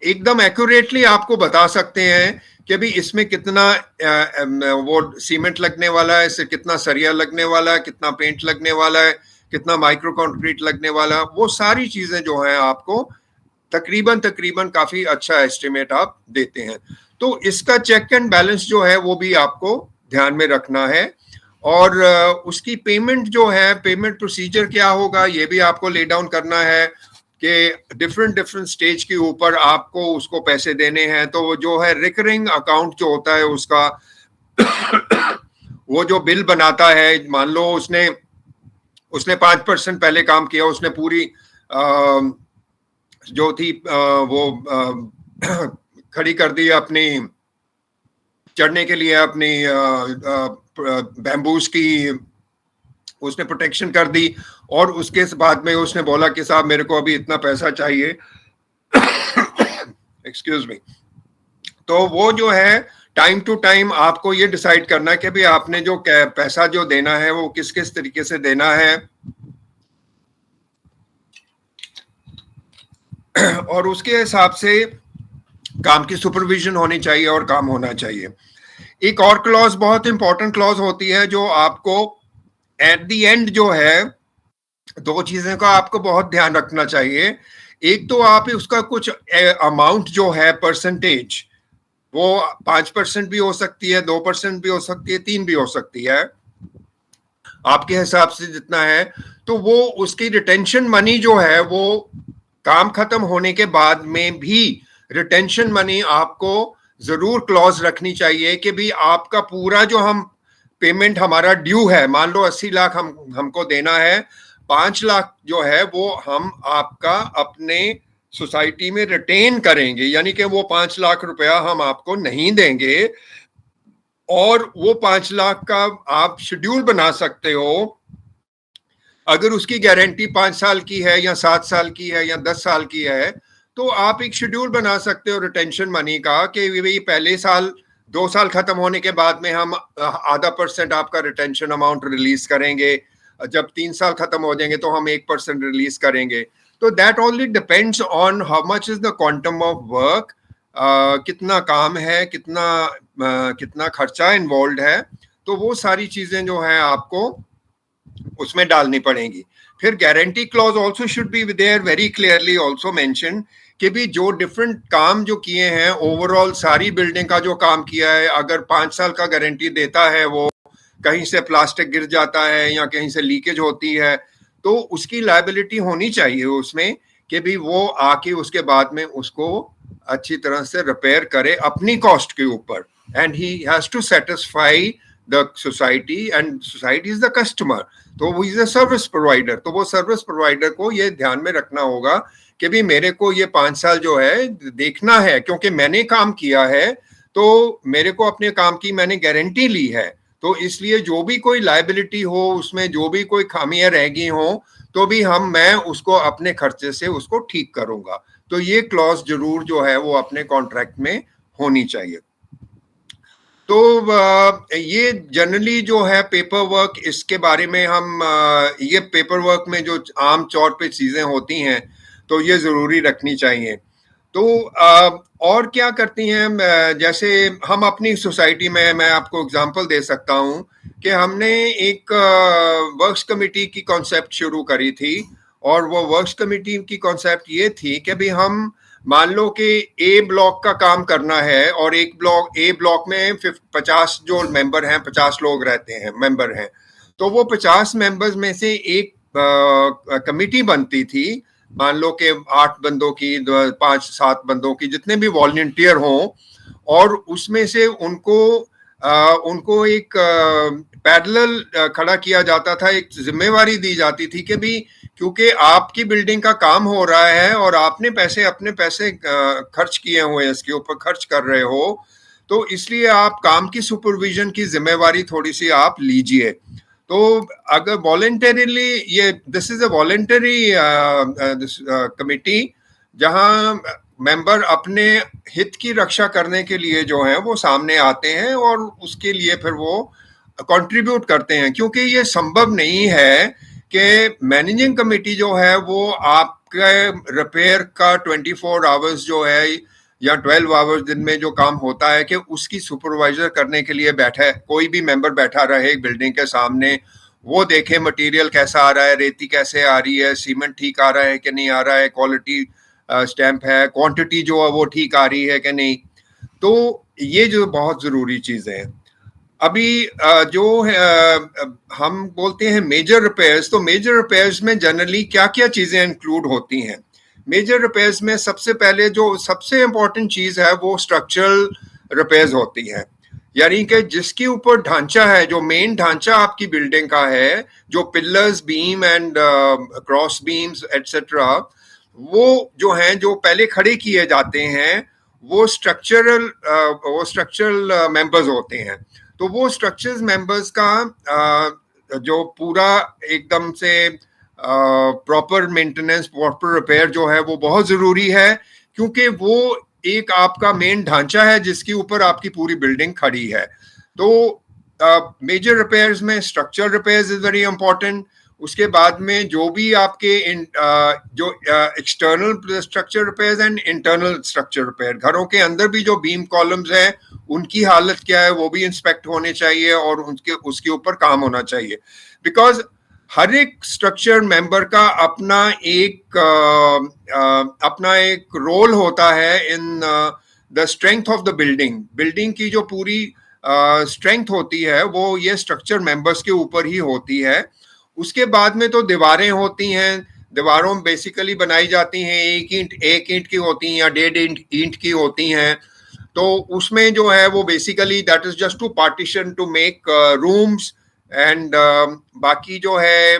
एकदम एक्यूरेटली आपको बता सकते हैं कि भी इसमें कितना वो सीमेंट लगने वाला है, कितना सरिया लगने वाला है, कितना पेंट लगने वाला है, कितना माइक्रो कंक्रीट लगने वाला है, वो सारी चीजें जो है आपको तकरीबन काफी अच्छा एस्टिमेट आप देते हैं। तो इसका चेक एंड बैलेंस जो है वो भी आपको ध्यान में रखना है, और उसकी पेमेंट जो है, पेमेंट प्रोसीजर क्या होगा ये भी आपको ले डाउन करना है कि डिफरेंट स्टेज के ऊपर आपको उसको पैसे देने हैं। तो जो है रिकरिंग अकाउंट जो होता है उसका वो जो बिल बनाता है, मान लो उसने 5% पहले काम किया, उसने पूरी जो थी वो खड़ी कर दी अपनी चढ़ने के लिए, अपनी बैम्बूस की उसने प्रोटेक्शन कर दी, और उसके बाद में उसने बोला कि साहब मेरे को अभी इतना पैसा चाहिए, एक्सक्यूज मी। तो वो जो है टाइम टू टाइम आपको ये डिसाइड करना है कि भाई आपने जो पैसा जो देना है वो किस किस तरीके से देना है, और उसके हिसाब से काम की सुपरविजन होनी चाहिए और काम होना चाहिए। एक और क्लॉज, बहुत इंपॉर्टेंट क्लॉज होती है जो आपको एट द एंड जो है, दो चीजें का आपको बहुत ध्यान रखना चाहिए। एक तो आप उसका कुछ अमाउंट जो है परसेंटेज, वो 5% भी हो सकती है, 2% भी हो सकती है, 3 भी हो सकती है, आपके हिसाब से जितना है, तो वो उसकी रिटेंशन मनी जो है वो काम खत्म होने के बाद में भी रिटेंशन मनी आपको जरूर क्लॉज रखनी चाहिए कि भी आपका पूरा जो हम पेमेंट हमारा ड्यू है, मान लो 80 लाख हमको देना है, 5 लाख जो है वो हम आपका अपने सोसाइटी में रिटेन करेंगे, यानी कि वो 5 लाख रुपया हम आपको नहीं देंगे, और वो 5 लाख का आप शेड्यूल बना सकते हो। अगर उसकी गारंटी 5 साल की है या 7 साल की है या 10 साल की है, तो आप एक शेड्यूल बना सकते हो रिटेंशन मनी का कि भाई पहले साल 2 साल खत्म होने के बाद में हम आधा % आपका रिटेंशन अमाउंट रिलीज करेंगे, जब 3 साल खत्म हो जाएंगे तो हम 1% रिलीज करेंगे। तो that only depends on how much is the quantum of work, कितना काम है, कितना खर्चा इन्वॉल्व है, तो वो सारी चीजें जो है आपको उसमें डालनी पड़ेगी। फिर guarantee clause also should be there very clearly also mention कि भी जो डिफरेंट काम जो किए हैं, ओवरऑल सारी बिल्डिंग का जो काम किया है, अगर 5 साल का गारंटी देता है, वो कहीं से प्लास्टिक गिर जाता है या कहीं से लीकेज होती है, तो उसकी लायबिलिटी होनी चाहिए उसमें कि भी वो आके उसके बाद में उसको अच्छी तरह से रिपेयर करे अपनी कॉस्ट के ऊपर, and he has to satisfy the society, and society is the customer, तो वो इज अ सर्विस प्रोवाइडर। तो वो सर्विस प्रोवाइडर को ये ध्यान में रखना होगा कि भी मेरे को ये 5 साल जो है देखना है, क्योंकि मैंने काम किया है, तो मेरे को अपने काम की मैंने गारंटी ली है, तो इसलिए जो भी कोई लायबिलिटी हो, उसमें जो भी कोई खामियां रह गई हो, तो भी मैं उसको अपने खर्चे से उसको ठीक करूंगा। तो ये क्लॉज जरूर जो है वो अपने कॉन्ट्रैक्ट में होनी चाहिए। तो ये जनरली जो है पेपर वर्क, इसके बारे में हम ये पेपर वर्क में जो आम तौर पे चीजें होती हैं, तो ये जरूरी रखनी चाहिए। तो और क्या करती हैं, जैसे हम अपनी सोसाइटी में, मैं आपको एग्जांपल दे सकता हूं कि हमने एक वर्क्स कमेटी की कॉन्सेप्ट शुरू करी थी, और वो वर्क्स कमेटी की कॉन्सेप्ट ये थी कि भी हम मान लो कि ए ब्लॉक का काम करना है, और एक ब्लॉक, ए ब्लॉक में 50 जो मेंबर हैं, 50 लोग रहते हैं, मेंबर हैं, तो वो 50 मेंबर्स में से एक कमेटी बनती थी, मान लो कि 8 बंदों की, 5-7 बंदों की, जितने भी वॉलंटियर हों, और उसमें से उनको एक पैरेलल खड़ा किया जाता था, एक जिम्मेवारी दी जाती थी कि भी क्योंकि आपकी बिल्डिंग का काम हो रहा है और आपने अपने पैसे खर्च किए हुए हैं, इसके ऊपर खर्च कर रहे हो, तो इसलिए आप काम की सुपरविजन की जिम्मेवारी थोड़ी सी आप लीजिए। तो अगर वॉलंटरीली, ये this is a voluntary committee, जहां मेंबर अपने हित की रक्षा करने के लिए जो है वो सामने आते हैं, और उसके लिए फिर वो कंट्रीब्यूट करते हैं, क्योंकि ये संभव नहीं है कि मैनेजिंग कमेटी जो है वो आपके रिपेयर का 24 आवर्स जो है या 12 आवर्स दिन में जो काम होता है, कि उसकी सुपरवाइजर करने के लिए बैठा है, कोई भी मेंबर बैठा रहे बिल्डिंग के सामने, वो देखे मटेरियल कैसा आ रहा है, रेती कैसे आ रही है, सीमेंट ठीक आ रहा है कि नहीं आ रहा है, क्वालिटी स्टैंप है, क्वांटिटी जो है वो ठीक आ रही है कि नहीं। तो ये जो बहुत जरूरी चीजें हैं। अभी जो हम बोलते हैं मेजर रिपेयर्स, तो मेजर रिपेयर्स में जनरली क्या क्या चीजें इंक्लूड होती हैं? मेजर रिपेयर्स में सबसे पहले जो सबसे इंपॉर्टेंट चीज है वो स्ट्रक्चरल रिपेयर्स होती है, यानी कि जिसके ऊपर ढांचा है, जो मेन ढांचा आपकी बिल्डिंग का है, जो pillars, beam and cross beams etcetera, वो जो हैं, जो पहले खड़े किए जाते हैं, वो स्ट्रक्चरल मेंबर्स होते हैं। तो वो स्ट्रक्चर्स मेंबर्स का जो पूरा एकदम से प्रॉपर मेंटेनेंस, प्रॉपर रिपेयर जो है वो बहुत जरूरी है, क्योंकि वो एक आपका मेन ढांचा है जिसके ऊपर आपकी पूरी बिल्डिंग खड़ी है। तो मेजर रिपेयर्स में structure repairs is very important. उसके बाद में जो भी आपके जो external structure repairs and internal structure repair, घरों के अंदर भी जो बीम कॉलम्स हैं उनकी हालत क्या है वो भी इंस्पेक्ट होने चाहिए और उसके ऊपर काम होना चाहिए। बिकॉज हर एक स्ट्रक्चर मेंबर का अपना एक रोल होता है in the strength of the building. Building की जो पूरी स्ट्रेंथ होती है वो ये स्ट्रक्चर मेंबर्स के ऊपर ही होती है। उसके बाद में तो दीवारें होती हैं, दीवारों में बेसिकली बनाई जाती हैं, एक ईंट की होती हैं या 1.5 ईंट की होती हैं। तो उसमें जो है वो basically that is just to partition to make rooms and बाकी जो है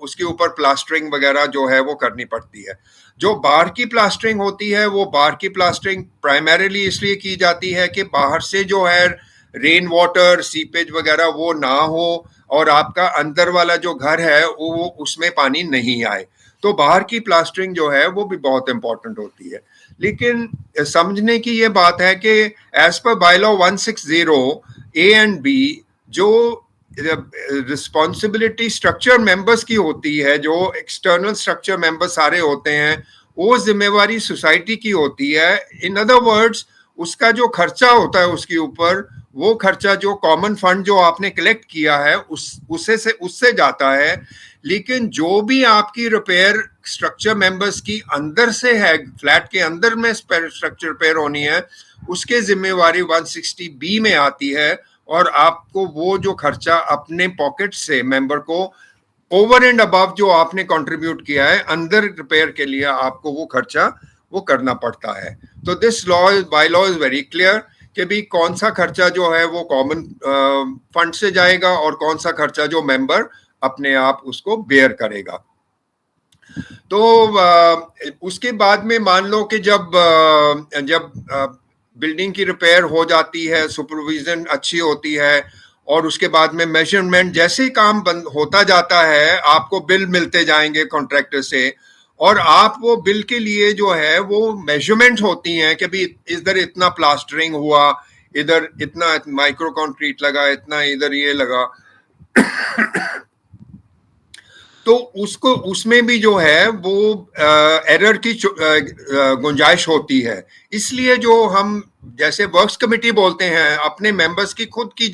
उसके ऊपर प्लास्टरिंग वगैरह जो है वो करनी पड़ती है। जो बाहर की प्लास्टरिंग होती है, वो बाहर की प्लास्टरिंग प्राइमरीली इसलिए की जाती है कि बाहर से जो है रेन वाटर, सीपेज वगैरह वो ना हो और आपका अंदर वाला जो घर है वो उसमें पानी नहीं आए। तो बाहर की प्लास्टरिंग जो है वो भी बहुत इंपॉर्टेंट होती है। लेकिन समझने की ये बात है कि as per bylaw 160 A and B, जो रिस्पॉन्सिबिलिटी स्ट्रक्चर मेंबर्स की होती है, जो एक्सटर्नल स्ट्रक्चर मेंबर्स सारे होते हैं, वो जिम्मेवारी सोसाइटी की होती है। इन अदर वर्ड्स, उसका जो खर्चा होता है उसके ऊपर, वो खर्चा जो कॉमन फंड जो आपने कलेक्ट किया है उससे जाता है। लेकिन जो भी आपकी रिपेयर स्ट्रक्चर मेंबर्स की अंदर से है, फ्लैट के अंदर में स्ट्रक्चर रिपेयर होनी है, उसके जिम्मेवारी 160 बी में आती है और आपको वो जो खर्चा अपने पॉकेट से मेंबर को ओवर एंड अबव जो आपने कंट्रीब्यूट किया है अंदर रिपेयर के लिए, आपको वो खर्चा वो करना पड़ता है। तो this law by law is very clear कि भी कौन सा खर्चा जो है वो कॉमन फंड से जाएगा और कौन सा खर्चा जो मेंबर अपने आप उसको बेयर करेगा। तो उसके बाद में मान लो कि जब बिल्डिंग की रिपेयर हो जाती है, सुपरविजन अच्छी होती है और उसके बाद में मेजरमेंट, जैसे ही काम बंद होता जाता है आपको बिल मिलते जाएंगे कॉन्ट्रैक्टर से, और आप वो बिल के लिए जो है वो मेजरमेंट होती हैं कि भी इधर इतना प्लास्टरिंग हुआ, इधर इतना माइक्रो कंक्रीट लगा, इतना इधर ये लगा। तो उसको उसमें भी जो है वो एरर की गुंजाइश होती है। इसलिए जो हम जैसे वर्क्स कमेटी बोलते हैं, अपने मेंबर्स की खुद की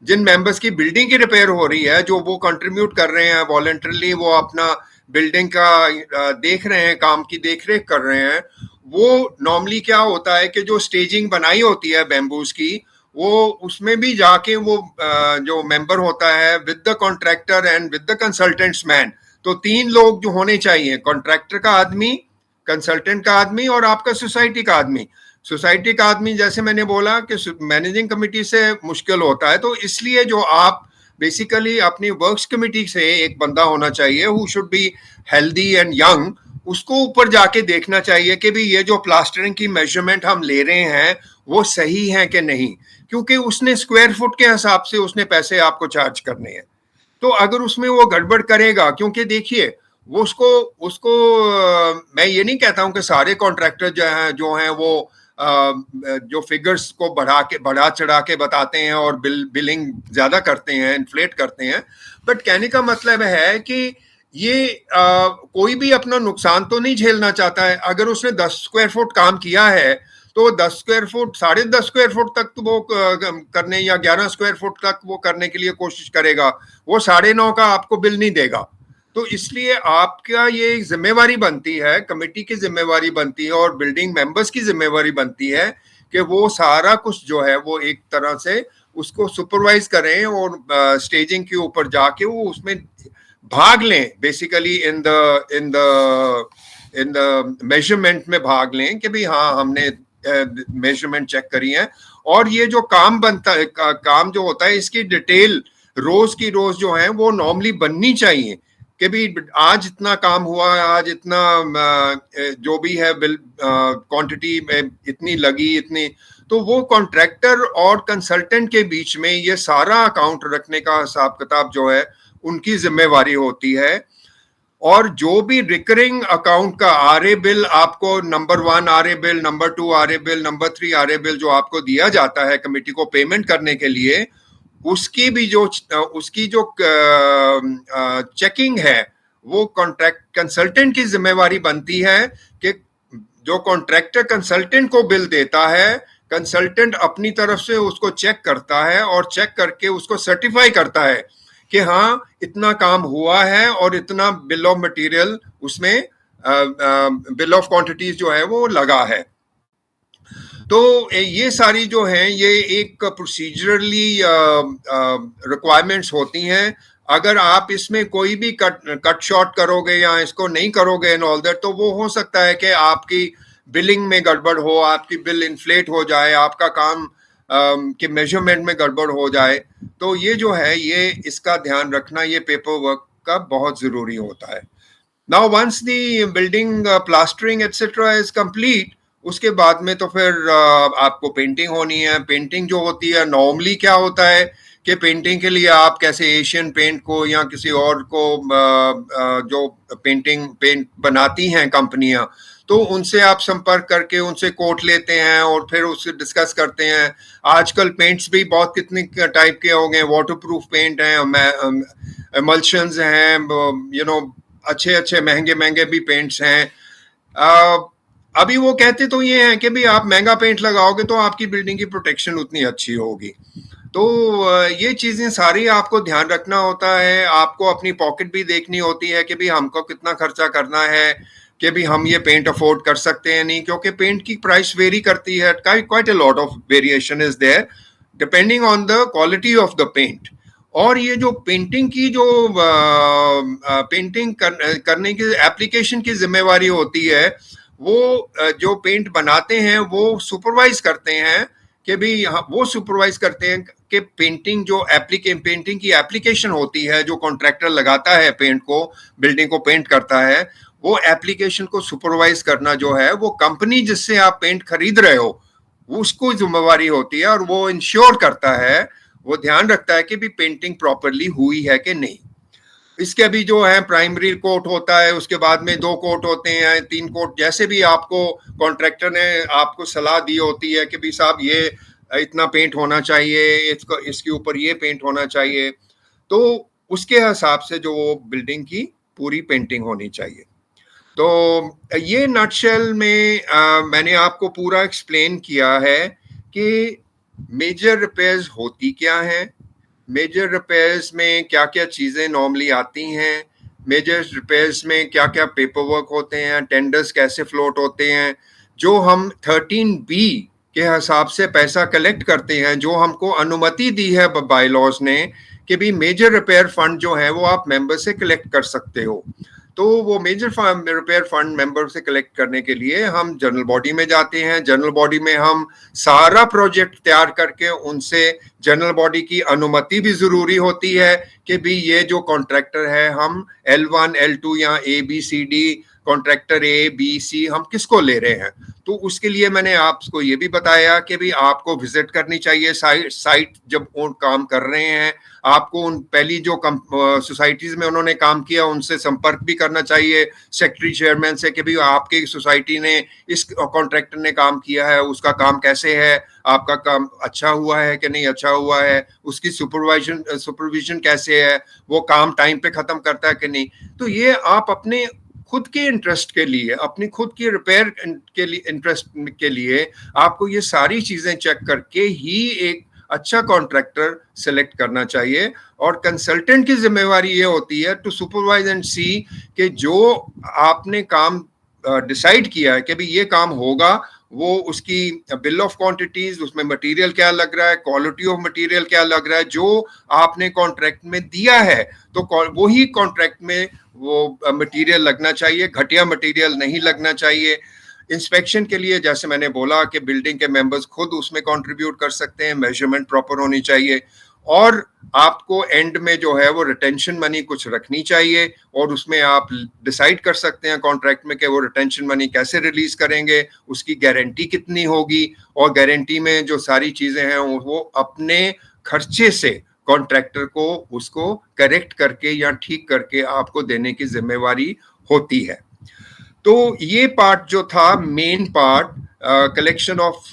जिन मेंबर्स की बिल्डिंग की रिपेयर हो रही है, जो वो कंट्रीब्यूट कर रहे हैं वॉलंटरली, वो अपना बिल्डिंग का देख रहे हैं, काम की देखरेख कर रहे हैं, वो नॉर्मली क्या होता है कि जो स्टेजिंग बनाई होती है बैम्बूज की, वो उसमें भी जाके वो जो मेंबर होता है with the contractor and with the consultants man, तो 3 लोग जो होने चाहिए, कॉन्ट्रैक्टर का आदमी, कंसल्टेंट का आदमी और आपका सोसाइटी का आदमी। सोसाइटी का आदमी जैसे मैंने बोला कि मैनेजिंग कमेटी से मुश्किल होता है, तो इसलिए जो आप बेसिकली अपनी वर्क्स कमेटी से एक बंदा होना चाहिए who should be healthy and young, उसको ऊपर जाके देखना चाहिए कि भी ये जो प्लास्टरिंग की मेजरमेंट हम ले रहे हैं वो सही है कि नहीं, क्योंकि उसने स्क्वायर फुट के हिसाब से उसने पैसे आपको चार्ज करने हैं। तो अगर उसमें वो गड़बड़ करेगा, क्योंकि देखिए वो उसको मैं ये नहीं कहता हूं कि सारे कॉन्ट्रैक्टर जो हैं वो जो फिगर्स को बढ़ा चढ़ा के बताते हैं और बिलिंग ज्यादा करते हैं, इन्फ्लेट करते हैं, बट कहने का मतलब है कि ये कोई भी अपना नुकसान तो नहीं झेलना चाहता है। अगर उसने 10 स्क्वायर फुट काम किया है तो 10 स्क्वायर फुट, 10.5 स्क्वायर फुट तक तो वो करने, या 11 स्क्वायर फुट तक वो करने के लिए कोशिश करेगा, वो 9.5 का आपको बिल नहीं देगा। तो इसलिए आपका ये जिम्मेवारी बनती है, कमेटी की जिम्मेवारी बनती है और बिल्डिंग मेंबर्स की जिम्मेवारी बनती है कि वो सारा कुछ जो है वो एक तरह से उसको सुपरवाइज करें और स्टेजिंग के ऊपर जाके वो उसमें भाग लें, बेसिकली इन द मेजरमेंट में भाग लें कि भाई हाँ हमने मेजरमेंट चेक करी है और ये जो काम बनता है, काम जो होता है, इसकी डिटेल रोज की रोज जो है वो नॉर्मली बननी चाहिए कि भी आज इतना काम हुआ है, आज इतना जो भी है बिल क्वांटिटी में इतनी लगी, इतनी, तो वो कॉन्ट्रैक्टर और कंसल्टेंट के बीच में ये सारा अकाउंट रखने का हिसाब किताब जो है उनकी जिम्मेवारी होती है। और जो भी रिकरिंग अकाउंट का आरए बिल आपको number 1 RA bill, number 2 RA bill, number 3 RA bill जो आपको दिया जाता है कमेटी को पेमेंट करने के लिए, उसकी जो चेकिंग है वो कॉन्ट्रैक्ट कंसल्टेंट की जिम्मेवारी बनती है कि जो कॉन्ट्रैक्टर कंसल्टेंट को बिल देता है, कंसल्टेंट अपनी तरफ से उसको चेक करता है और चेक करके उसको सर्टिफाई करता है कि हाँ इतना काम हुआ है और इतना बिल ऑफ मटेरियल उसमें बिल ऑफ क्वांटिटीज जो है वो लगा है। तो ये सारी जो हैं ये एक प्रोसीजरली रिक्वायरमेंट्स होती हैं। अगर आप इसमें कोई भी कट शॉर्ट करोगे या इसको नहीं करोगे एंड ऑल दैट, तो वो हो सकता है कि आपकी बिलिंग में गड़बड़ हो, आपकी बिल इन्फ्लेट हो जाए, आपका काम के मेजरमेंट में गड़बड़ हो जाए। तो ये जो है ये इसका ध्यान रखना, ये पेपर वर्क का बहुत जरूरी होता है। Now once the building plastering etcetera is complete, उसके बाद में तो फिर आपको पेंटिंग होनी है। पेंटिंग जो होती है नॉर्मली क्या होता है कि पेंटिंग के लिए आप कैसे एशियन पेंट को या किसी और को जो पेंट बनाती हैं कंपनियां, तो उनसे आप संपर्क करके उनसे कोट लेते हैं और फिर उससे डिस्कस करते हैं। आजकल पेंट्स भी बहुत कितने टाइप के हो गए, वाटरप्रूफ पेंट हैं, एमल्शंस हैं, अच्छे अच्छे महंगे महंगे भी पेंट्स हैं। अभी वो कहते तो ये हैं कि भी आप महंगा पेंट लगाओगे तो आपकी बिल्डिंग की प्रोटेक्शन उतनी अच्छी होगी। तो ये चीजें सारी आपको ध्यान रखना होता है। आपको अपनी पॉकेट भी देखनी होती है कि भी हमको कितना खर्चा करना है, कि भी हम ये पेंट अफोर्ड कर सकते हैं नहीं, क्योंकि पेंट की प्राइस वेरी करती है। Quite a lot of variation is there depending on the quality of the paint. और ये जो पेंटिंग की जो पेंटिंग करने की एप्लीकेशन की जिम्मेवारी होती है, वो जो पेंट बनाते हैं वो सुपरवाइज करते हैं कि भी वो सुपरवाइज करते हैं कि पेंटिंग पेंटिंग की एप्लीकेशन होती है, जो कॉन्ट्रैक्टर लगाता है पेंट को, बिल्डिंग को पेंट करता है, वो एप्लीकेशन को सुपरवाइज करना जो है वो कंपनी जिससे आप पेंट खरीद रहे हो उसको जिम्मेवारी होती है। और वो इंश्योर करता है, वो ध्यान रखता है कि भी पेंटिंग प्रॉपरली हुई है कि नहीं। इसके भी जो है प्राइमरी कोट होता है, उसके बाद में 2 कोट होते हैं, 3 कोट, जैसे भी आपको कॉन्ट्रैक्टर ने आपको सलाह दी होती है कि भी साहब ये इतना पेंट होना चाहिए, इसके ऊपर ये पेंट होना चाहिए, तो उसके हिसाब से जो बिल्डिंग की पूरी पेंटिंग होनी चाहिए। तो ये नटशेल में मैंने आपको पूरा एक्सप्लेन किया है कि मेजर रिपेयर्स होती क्या हैं, मेजर रिपेयर्स में क्या क्या चीज़ें नॉर्मली आती हैं, मेजर रिपेयर्स में क्या क्या पेपर वर्क होते हैं, टेंडर्स कैसे फ्लोट होते हैं, जो हम 13B के हिसाब से पैसा कलेक्ट करते हैं, जो हमको अनुमति दी है बाय लॉज ने कि भी मेजर रिपेयर फंड जो है वो आप मेंबर से कलेक्ट कर सकते हो। तो वो मेजर रिपेयर फंड मेंबर से कलेक्ट करने के लिए हम जनरल बॉडी में जाते हैं। जनरल बॉडी में हम सारा प्रोजेक्ट तैयार करके उनसे, जनरल बॉडी की अनुमति भी जरूरी होती है कि भी ये जो कॉन्ट्रैक्टर है हम L1 L2 या ABCD कॉन्ट्रैक्टर ABC हम किसको ले रहे हैं। तो उसके लिए मैंने आपको ये भी बताया कि भी आपको विजिट करनी चाहिए साइट जब वो काम कर रहे हैं। आपको उन पहली जो सोसाइटीज में उन्होंने काम किया उनसे संपर्क भी करना चाहिए, सेक्रेटरी चेयरमैन से, कि भी आपकी सोसाइटी ने इस कॉन्ट्रैक्टर ने काम किया है, उसका काम कैसे है, आपका काम अच्छा हुआ है कि नहीं अच्छा हुआ है, उसकी सुपरविजन कैसे है, वो काम टाइम पे खत्म करता है कि नहीं। तो ये आप अपने खुद के इंटरेस्ट के लिए, अपनी खुद की रिपेयर के लिए इंटरेस्ट के लिए आपको ये सारी चीजें चेक करके ही एक अच्छा कॉन्ट्रैक्टर सेलेक्ट करना चाहिए। और कंसल्टेंट की जिम्मेवारी ये होती है टू सुपरवाइज एंड सी कि जो आपने काम डिसाइड किया है कि भी ये काम होगा, वो उसकी बिल ऑफ क्वांटिटीज, उसमें मटेरियल क्या लग रहा है, क्वालिटी ऑफ मटेरियल क्या लग रहा है, जो आपने कॉन्ट्रैक्ट में दिया है, तो वही कॉन्ट्रैक्ट में वो मटेरियल लगना चाहिए, घटिया मटेरियल नहीं लगना चाहिए। इंस्पेक्शन के लिए जैसे मैंने बोला कि बिल्डिंग के मेंबर्स खुद उसमें कंट्रीब्यूट कर सकते हैं, मेजरमेंट प्रॉपर होनी चाहिए, और आपको एंड में जो है वो रिटेंशन मनी कुछ रखनी चाहिए, और उसमें आप डिसाइड कर सकते हैं कॉन्ट्रैक्ट में कि वो रिटेंशन मनी कैसे रिलीज करेंगे, उसकी गारंटी कितनी होगी, और गारंटी में जो सारी चीजें हैं वो अपने खर्चे से कॉन्ट्रैक्टर को उसको करेक्ट करके या ठीक करके आपको देने की जिम्मेवारी होती है। तो ये पार्ट जो था main part, collection of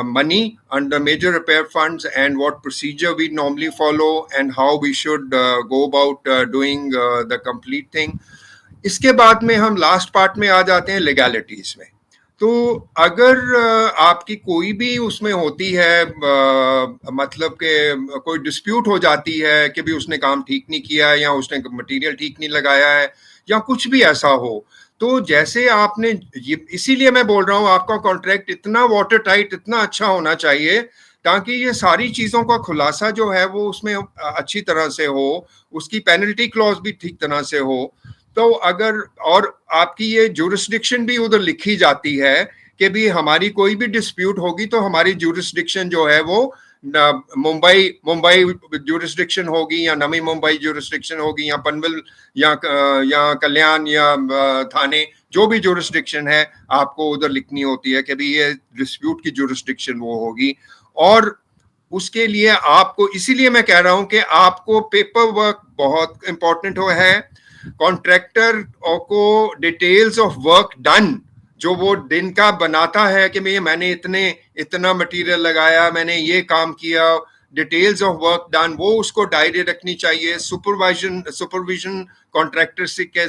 money under major repair funds and what procedure we normally follow and how we should go about doing the complete thing. इसके बाद में हम लास्ट पार्ट में आ जाते हैं लीगैलिटीज में। तो अगर आपकी कोई भी उसमें होती है, मतलब कि कोई डिस्प्यूट हो जाती है कि भी उसने काम ठीक नहीं किया या उसने मटेरियल ठीक नहीं लगाया है या कुछ भी ऐसा हो, तो जैसे आपने ये, इसीलिए मैं बोल रहा हूं आपका कॉन्ट्रैक्ट इतना वाटर टाइट, इतना अच्छा होना चाहिए ताकि ये सारी चीजों का खुलासा जो है वो उसमें अच्छी तरह से हो, उसकी पेनल्टी क्लॉज भी ठीक तरह से हो। तो अगर, और आपकी ये जुरिस्डिक्शन भी उधर लिखी जाती है कि भी हमारी कोई भी डिस्प्यूट होगी तो हमारी जुरिस्डिक्शन जो है वो मुंबई मुंबई जुरिस्डिक्शन होगी या नवी मुंबई जुरिस्डिक्शन होगी या पनवेल या कल्याण या थाने, जो भी जुरिस्डिक्शन है आपको उधर लिखनी होती है कि भी ये डिस्प्यूट की जुरिस्डिक्शन वो होगी। और उसके लिए आपको, इसीलिए मैं कह रहा हूं कि आपको पेपर वर्क बहुत इंपॉर्टेंट है। कॉन्ट्रैक्टर को डिटेल्स ऑफ वर्क डन जो वो दिन का बनाता है कि मैंने इतना मटेरियल लगाया, मैंने ये काम किया, डिटेल्स ऑफ वर्क डन, वो उसको डायरी रखनी चाहिए। सुपरविजन कॉन्ट्रैक्टर से के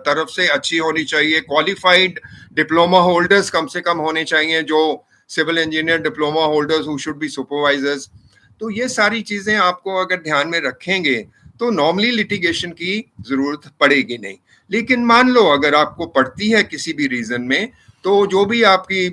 तरफ से अच्छी होनी चाहिए। क्वालिफाइड डिप्लोमा होल्डर्स कम से कम होने चाहिए, जो civil engineer diploma holders who should be supervisors. तो ये सारी चीजें आपको अगर ध्यान में रखेंगे तो नॉर्मली लिटिगेशन की जरूरत पड़ेगी नहीं। लेकिन मान लो अगर आपको पड़ती है किसी भी रीजन में, तो जो भी आपकी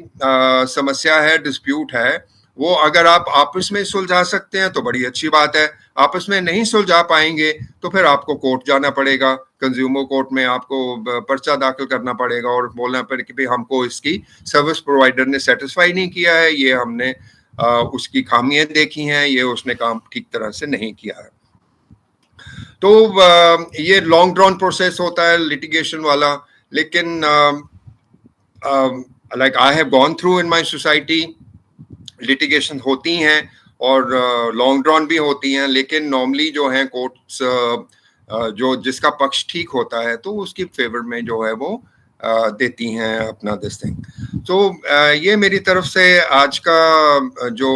समस्या है, डिस्प्यूट है, वो अगर आप आपस में सुलझा सकते हैं तो बड़ी अच्छी बात है। आपस में नहीं सुलझा पाएंगे तो फिर आपको कोर्ट जाना पड़ेगा, कंज्यूमर कोर्ट में आपको पर्चा दाखिल करना पड़ेगा और बोलना पड़ेगा कि भाई हमको इसकी सर्विस प्रोवाइडर ने सेटिस्फाई नहीं किया है, ये हमने उसकी खामियां देखी हैं, ये उसने काम ठीक तरह से नहीं किया है। तो ये लॉन्ग ड्रॉन प्रोसेस होता है लिटिगेशन वाला। लेकिन like I have gone through in my society, litigation होती हैं और लॉन्ग ड्रॉन भी होती हैं, लेकिन नॉर्मली जो है कोर्ट्स जो जिसका पक्ष ठीक होता है तो उसकी फेवर में जो है वो देती हैं अपना दिस थिंग। तो ये मेरी तरफ से आज का जो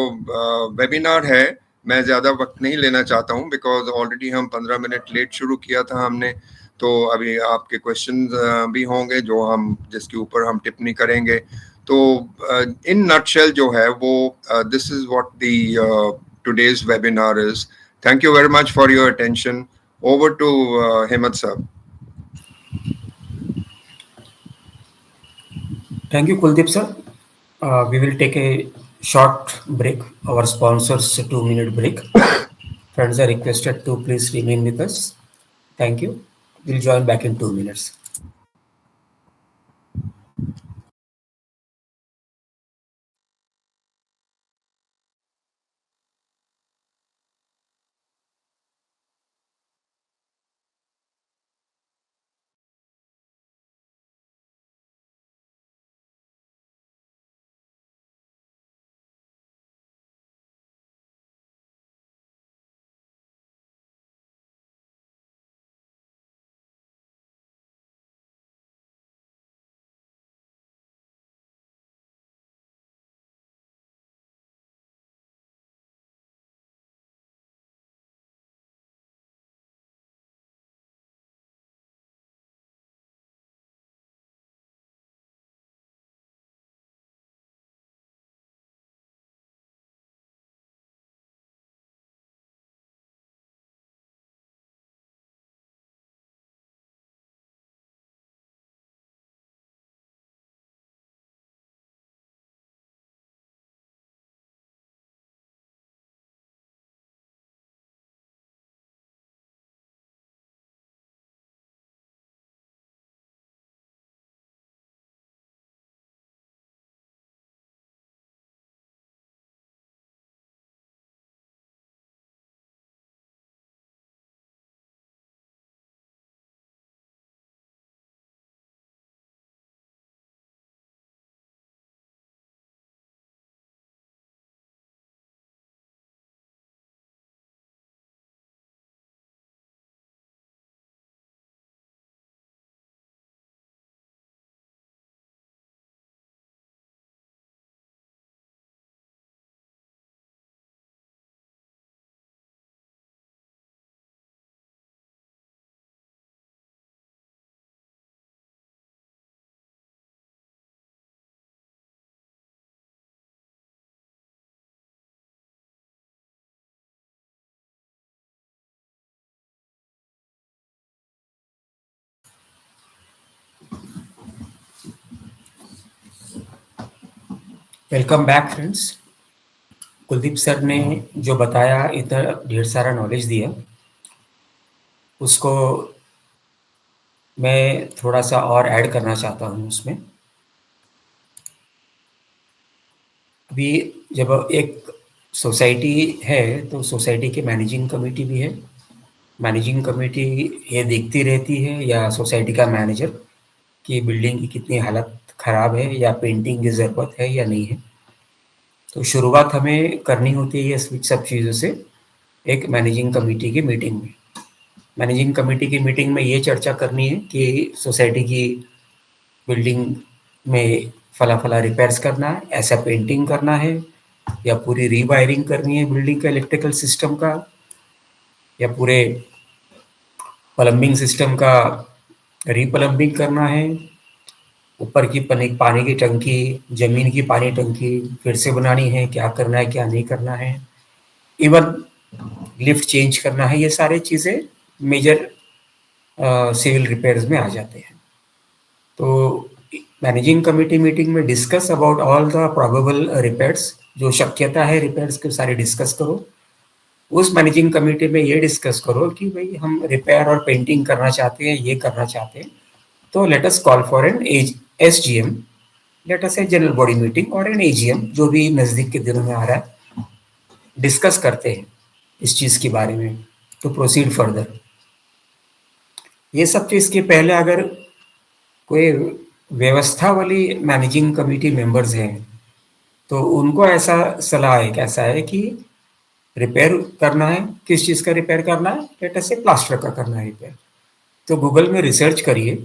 वेबिनार है, मैं ज़्यादा वक्त नहीं लेना चाहता हूँ बिकॉज ऑलरेडी हम 15 मिनट लेट शुरू किया था हमने। तो अभी आपके क्वेश्चन भी होंगे जो हम जिसके ऊपर हम टिप्पणी करेंगे। तो इन नटशेल जो है वो this is what the today's webinar is. Thank you very much for your attention. Over to Hemant sir. Thank you, Kuldeep sir. We will take a short break. Our sponsors 2-minute break. Friends are requested to please remain with us. Thank you. We'll join back in 2 minutes. Welcome back friends. Kuldeep sir ने जो बताया, इतना ढेर सारा नॉलेज दिया, उसको मैं थोड़ा सा और ऐड करना चाहता हूँ उसमें। अभी जब एक सोसाइटी है तो सोसाइटी की मैनेजिंग कमेटी भी है। मैनेजिंग कमेटी ये देखती रहती है या सोसाइटी का मैनेजर कि बिल्डिंग की कितनी हालत ख़राब है या पेंटिंग की ज़रूरत है या नहीं है। तो शुरुआत हमें करनी होती है ये सब चीज़ों से एक मैनेजिंग कमेटी की मीटिंग में। मैनेजिंग कमेटी की मीटिंग में ये चर्चा करनी है कि सोसाइटी की बिल्डिंग में फला फला रिपेयर्स करना है, ऐसा पेंटिंग करना है, या पूरी रीवायरिंग करनी है बिल्डिंग का इलेक्ट्रिकल सिस्टम का, या पूरे प्लम्बिंग सिस्टम का रीप्लम्बिंग करना है, ऊपर की पानी की टंकी, जमीन की पानी टंकी फिर से बनानी है, क्या करना है क्या नहीं करना है, इवन लिफ्ट चेंज करना है। ये सारी चीज़ें मेजर सिविल रिपेयर्स में आ जाते हैं। तो मैनेजिंग कमेटी मीटिंग में discuss about all the probable repairs, जो शक्यता है रिपेयर्स के सारे डिस्कस करो। उस मैनेजिंग कमेटी में ये डिस्कस करो कि भाई हम रिपेयर और पेंटिंग करना चाहते हैं, ये करना चाहते हैं, तो let us call for an SGM, let us a general body meeting और एन AGM, जो भी नज़दीक के दिनों में आ रहा है, डिस्कस करते हैं इस चीज़ के बारे में टू प्रोसीड फर्दर। ये सब चीज़ के पहले अगर कोई व्यवस्था वाली मैनेजिंग कमेटी मेंबर्स हैं तो उनको ऐसा सलाह है, कैसा है कि रिपेयर करना है, किस चीज़ का रिपेयर करना है, लेट अस से प्लास्टर का करना है रिपेयर। तो गूगल में रिसर्च करिए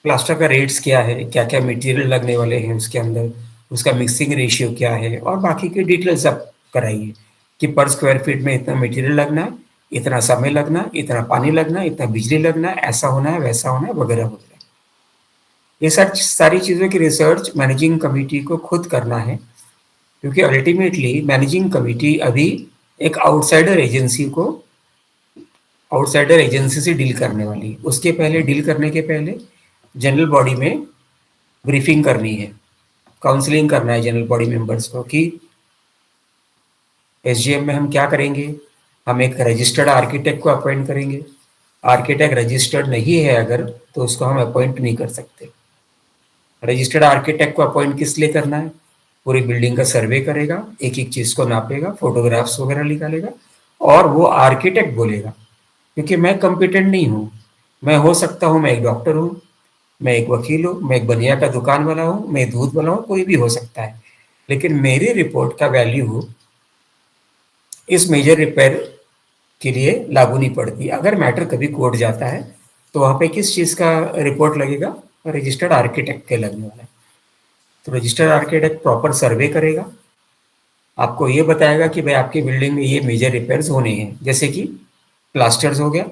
प्लास्टर का रेट्स क्या है, क्या क्या मटेरियल लगने वाले हैं उसके अंदर, उसका मिक्सिंग रेशियो क्या है, और बाकी की डिटेल्स आप कराइए कि पर स्क्वायर फीट में इतना मटेरियल लगना है, इतना समय लगना है, इतना पानी लगना है, इतना बिजली लगना है, ऐसा होना है, वैसा होना है, वगैरह वगैरह। ये सारी चीज़ों की रिसर्च मैनेजिंग कमेटी को खुद करना है, क्योंकि अल्टीमेटली मैनेजिंग कमेटी अभी एक आउटसाइडर एजेंसी से डील करने वाली है। उसके पहले डील करने के पहले जनरल बॉडी में ब्रीफिंग करनी है, काउंसलिंग करना है जनरल बॉडी मेंबर्स को कि SGM में हम क्या करेंगे। हम एक रजिस्टर्ड आर्किटेक्ट को अपॉइंट करेंगे। आर्किटेक्ट रजिस्टर्ड नहीं है अगर, तो उसको हम अपॉइंट नहीं कर सकते। रजिस्टर्ड आर्किटेक्ट को अपॉइंट किस लिए करना है, पूरी बिल्डिंग का सर्वे करेगा, एक एक चीज़ को नापेगा, फोटोग्राफ्स वगैरह निकालेगा, और वो आर्किटेक्ट बोलेगा, क्योंकि मैं कॉम्पिटेंट नहीं हूँ। मैं हो सकता हूँ मैं एक डॉक्टर हूँ, मैं एक वकील हूँ, मैं एक बनिया का दुकान वाला हूँ, मैं दूध वाला हूँ, कोई भी हो सकता है, लेकिन मेरी रिपोर्ट का वैल्यू इस मेजर रिपेयर के लिए लागू नहीं पड़ती। अगर मैटर कभी कोर्ट जाता है तो वहाँ पे किस चीज़ का रिपोर्ट लगेगा, रजिस्टर्ड आर्किटेक्ट के लगने वाला है। तो रजिस्टर्ड आर्किटेक्ट प्रॉपर सर्वे करेगा, आपको ये बताएगा कि भाई आपकी बिल्डिंग में ये मेजर रिपेयर्स होने हैं, जैसे कि प्लास्टर्स हो गया,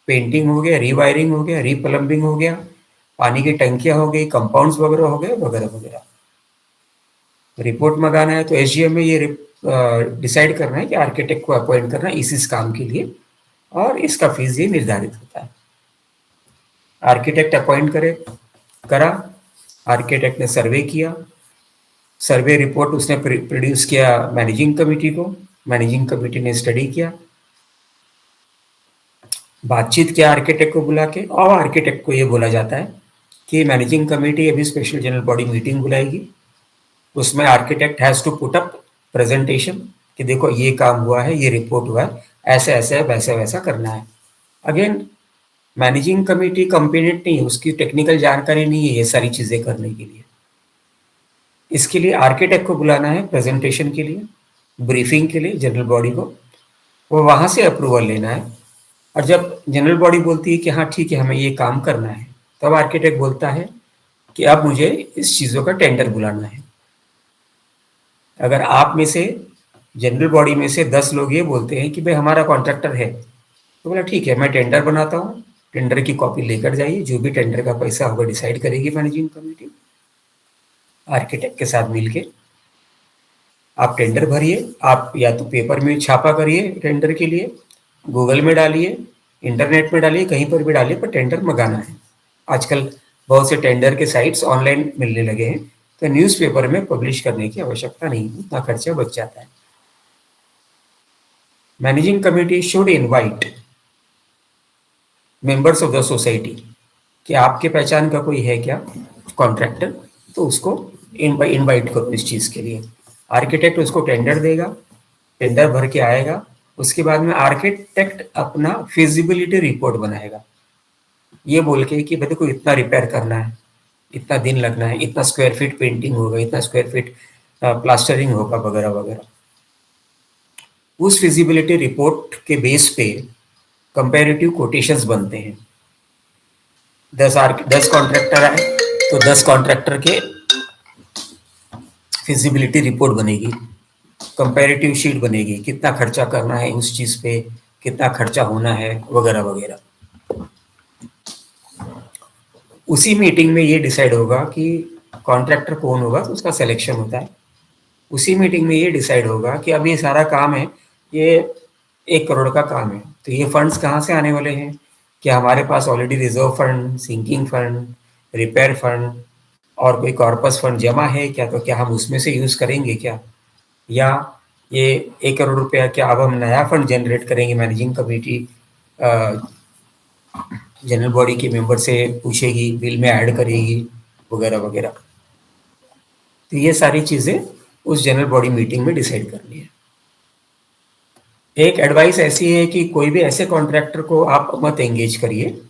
पेंटिंग हो गया, रीवायरिंग हो गया, रीप्लम्बिंग हो गया, पानी की टंकियाँ हो गई, कंपाउंड्स वगैरह हो गए, वगैरह वगैरह। रिपोर्ट मंगाना है तो SGM में ये डिसाइड करना है कि आर्किटेक्ट को अपॉइंट करना इस काम के लिए, और इसका फीस ये निर्धारित होता है। आर्किटेक्ट अपॉइंट करा, आर्किटेक्ट ने सर्वे किया, सर्वे रिपोर्ट उसने प्रोड्यूस किया मैनेजिंग कमेटी को, मैनेजिंग कमेटी ने स्टडी किया, बातचीत किया आर्किटेक्ट को बुला के, और आर्किटेक्ट को ये बोला जाता है कि मैनेजिंग कमेटी अभी स्पेशल जनरल बॉडी मीटिंग बुलाएगी, उसमें architect has to put up presentation कि देखो ये काम हुआ है, ये रिपोर्ट हुआ है, ऐसे ऐसे वैसे वैसा करना है। अगेन मैनेजिंग कमेटी कॉम्पिटेंट नहीं है, उसकी टेक्निकल जानकारी नहीं है ये सारी चीज़ें करने के लिए। इसके लिए आर्किटेक्ट को बुलाना है प्रेजेंटेशन के लिए, ब्रीफिंग के लिए जनरल बॉडी को, वो वहाँ से अप्रूवल लेना है। और जब जनरल बॉडी बोलती है कि हाँ ठीक है हमें ये काम करना है, तब आर्किटेक्ट बोलता है कि अब मुझे इस चीज़ों का टेंडर बुलाना है। अगर आप में से जनरल बॉडी में से 10 लोग ये बोलते हैं कि भाई हमारा कॉन्ट्रैक्टर है, तो बोला ठीक है मैं टेंडर बनाता हूँ, टेंडर की कॉपी लेकर जाइए, जो भी टेंडर का पैसा होगा डिसाइड करेगी मैनेजिंग कमेटी आर्किटेक्ट के साथ मिलके। आप टेंडर भरिए, आप या तो पेपर में छापा करिए टेंडर के लिए, गूगल में डालिए, इंटरनेट में डालिए, कहीं पर भी डालिए, पर टेंडर मंगाना है। आजकल बहुत से टेंडर के साइट्स ऑनलाइन मिलने लगे हैं, तो न्यूज़पेपर में पब्लिश करने की आवश्यकता नहीं, उतना खर्चा बच जाता है। Managing committee should invite members of the society, कि आपके पहचान का कोई है क्या कॉन्ट्रैक्टर, तो उसको इनवाइट करो इस चीज़ के लिए। आर्किटेक्ट उसको टेंडर देगा, टेंडर भर के आएगा, उसके बाद में आर्किटेक्ट अपना फिजिबिलिटी रिपोर्ट बनाएगा, ये बोल के कि भाई को इतना रिपेयर करना है, इतना दिन लगना है, इतना स्क्वायर फीट पेंटिंग होगा, इतना स्क्वायर फीट प्लास्टरिंग होगा, वगैरह वगैरह। उस फिजिबिलिटी रिपोर्ट के बेस पे कंपैरेटिव कोटेशंस बनते हैं। 10 कॉन्ट्रैक्टर आए तो 10 कॉन्ट्रैक्टर के फिजिबिलिटी रिपोर्ट बनेगी, कंपैरेटिव शीट बनेगी, कितना खर्चा करना है उस चीज़ पे, कितना खर्चा होना है, वगैरह वगैरह। उसी मीटिंग में ये डिसाइड होगा कि कॉन्ट्रैक्टर कौन होगा, तो उसका सिलेक्शन होता है। उसी मीटिंग में ये डिसाइड होगा कि अब ये सारा काम है, ये 1 करोड़ का काम है, तो ये फंड्स कहाँ से आने वाले हैं, क्या हमारे पास already reserve fund, sinking fund, repair fund और कोई कॉर्पस फंड जमा है क्या, तो क्या हम उसमें से यूज़ करेंगे क्या, या ये 1 करोड़ रुपया क्या अब हम नया फंड जनरेट करेंगे। मैनेजिंग कमेटी जनरल बॉडी के मेंबर से पूछेगी, बिल में ऐड करेगी, वगैरह वगैरह। तो ये सारी चीज़ें उस जनरल बॉडी मीटिंग में डिसाइड करनी है। एक एडवाइस ऐसी है कि कोई भी ऐसे कॉन्ट्रैक्टर को आप मत एंगेज करिए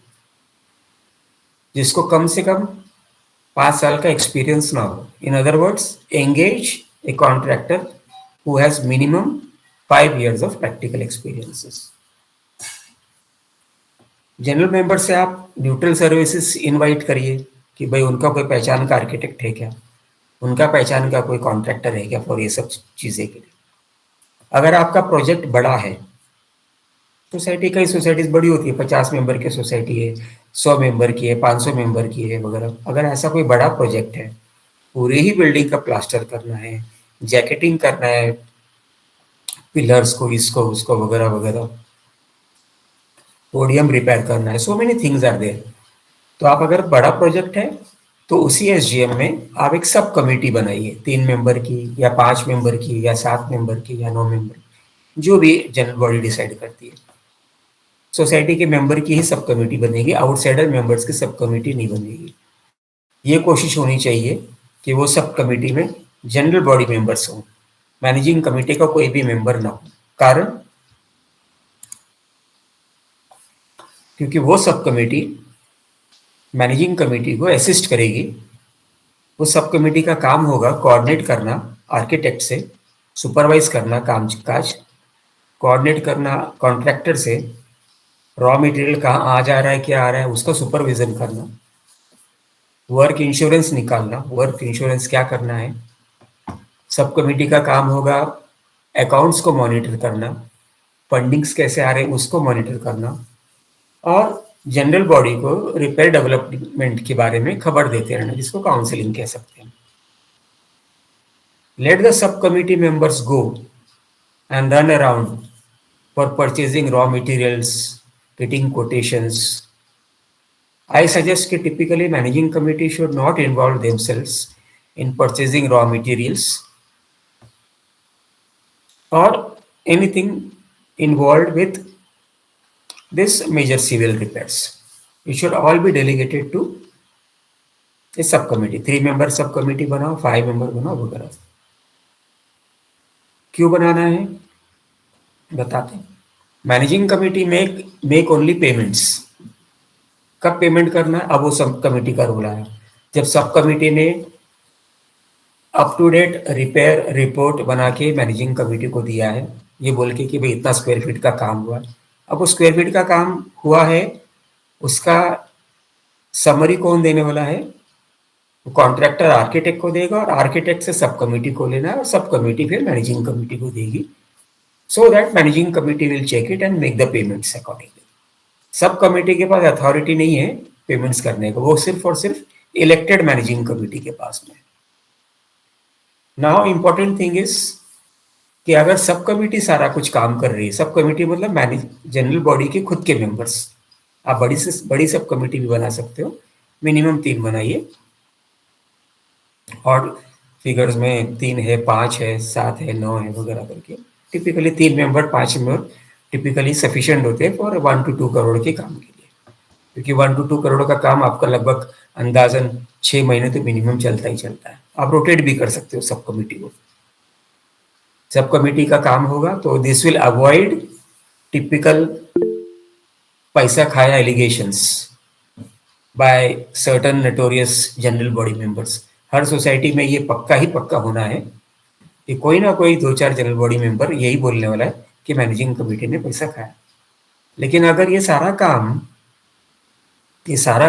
जिसको कम से कम 5 साल का एक्सपीरियंस ना हो। In other words, engage a contractor who has minimum 5 years of practical experiences. General member से आप न्यूट्रल सर्विसेज इनवाइट करिए कि भाई उनका कोई पहचान का आर्किटेक्ट है क्या, उनका पहचान का कोई कॉन्ट्रैक्टर है क्या फॉर ये सब चीज़ें के लिए। अगर आपका प्रोजेक्ट बड़ा है, सोसाइटी, कई सोसाइटीज बड़ी होती है, 50 मेंबर की सोसाइटी है, 100 मेंबर की है, 500 मेंबर की है, वगैरह। अगर ऐसा कोई बड़ा प्रोजेक्ट है, पूरी ही बिल्डिंग का प्लास्टर करना है, जैकेटिंग करना है पिलर्स को, इसको उसको, वगैरह वगैरह, पोडियम रिपेयर करना है, so many things are there. तो आप अगर बड़ा प्रोजेक्ट है तो उसी एसजीएम में आप एक सब कमेटी बनाइए, 3 मेंबर की या 5 मेंबर की या 7 मेंबर की या 9 मेंबर की, जो भी जनरल बॉडी डिसाइड करती है। सोसाइटी के मेंबर की ही सब कमेटी बनेगी, आउटसाइडर मेंबर्स की सब कमेटी नहीं बनेगी। ये कोशिश होनी चाहिए कि वो सब कमेटी में जनरल बॉडी मेंबर्स हों, मैनेजिंग कमेटी का कोई भी मेंबर ना हो। कारण, क्योंकि वो सब कमेटी मैनेजिंग कमेटी को असिस्ट करेगी। वो सब कमेटी का काम होगा कोऑर्डिनेट करना आर्किटेक्ट से, सुपरवाइज करना काम काज, कोऑर्डिनेट करना कॉन्ट्रैक्टर से, रॉ मटेरियल कहाँ आ जा रहा है, क्या आ रहा है, उसका सुपरविजन करना, वर्क इंश्योरेंस निकालना, वर्क इंश्योरेंस क्या करना है। सब कमेटी का काम होगा अकाउंट्स को मॉनिटर करना, फंडिंग्स कैसे आ रहे हैं उसको मॉनिटर करना, और जनरल बॉडी को रिपेयर डेवलपमेंट के बारे में खबर देते रहना, जिसको काउंसलिंग कह सकते हैं। Let the sub committee members go and run around for purchasing raw materials, getting quotations. I suggest that typically managing committee should not involve themselves in purchasing raw materials or anything involved with this major civil repairs. It should all be delegated to a subcommittee. 3-member subcommittee बनाओ, 5-member बनाओ, वगैरह। क्यों बनाना है बताते हैं। Managing committee make only payments. कब पेमेंट करना है, अब वो सब कमेटी का रोल आया। जब सब कमेटी ने up to date repair report बना के मैनेजिंग कमेटी को दिया है, ये बोल के कि भाई इतना स्क्वायर फीट का काम हुआ है। अब वो स्क्वायर फीट का काम हुआ है, उसका समरी कौन देने वाला है, कॉन्ट्रैक्टर आर्किटेक्ट को देगा, और आर्किटेक्ट से सब कमेटी को लेना है, और सब कमेटी फिर मैनेजिंग कमेटी को देगी, so that managing committee will check it and make the payments accordingly. Sub committee के पास अथॉरिटी नहीं है पेमेंट्स करने को, वो सिर्फ और सिर्फ इलेक्टेड मैनेजिंग कमेटी के पास में। नाउ इंपॉर्टेंट थिंग इज कि अगर सब कमेटी सारा कुछ काम कर रही है, सब कमेटी मतलब जनरल बॉडी के खुद के मेंबर्स, आप बड़ी सब कमेटी भी बना सकते हो, मिनिमम 3 बनाइए। और फिगर्स में 3 है, 5 है, 7 है, 9 है वगैरह करके। Typically 3 member, 5 member typically sufficient होते हैं फॉर 1 to 2 करोड़ के काम के लिए, क्योंकि 1 to 2 करोड़ का काम आपका लगभग अंदाजन 6 महीने तो मिनिमम चलता ही चलता है। आप रोटेट भी कर सकते हो सब कमिटी को। सब कमिटी का काम होगा तो दिस विल अवॉइड टिपिकल पैसा खाया allegations by certain notorious general body members. हर सोसाइटी में ये पक्का ही पक्का होना है कि कोई ना कोई 2-4 जनरल बॉडी मेंबर यही बोलने वाला है कि मैनेजिंग कमेटी ने पैसा खाया। लेकिन अगर ये सारा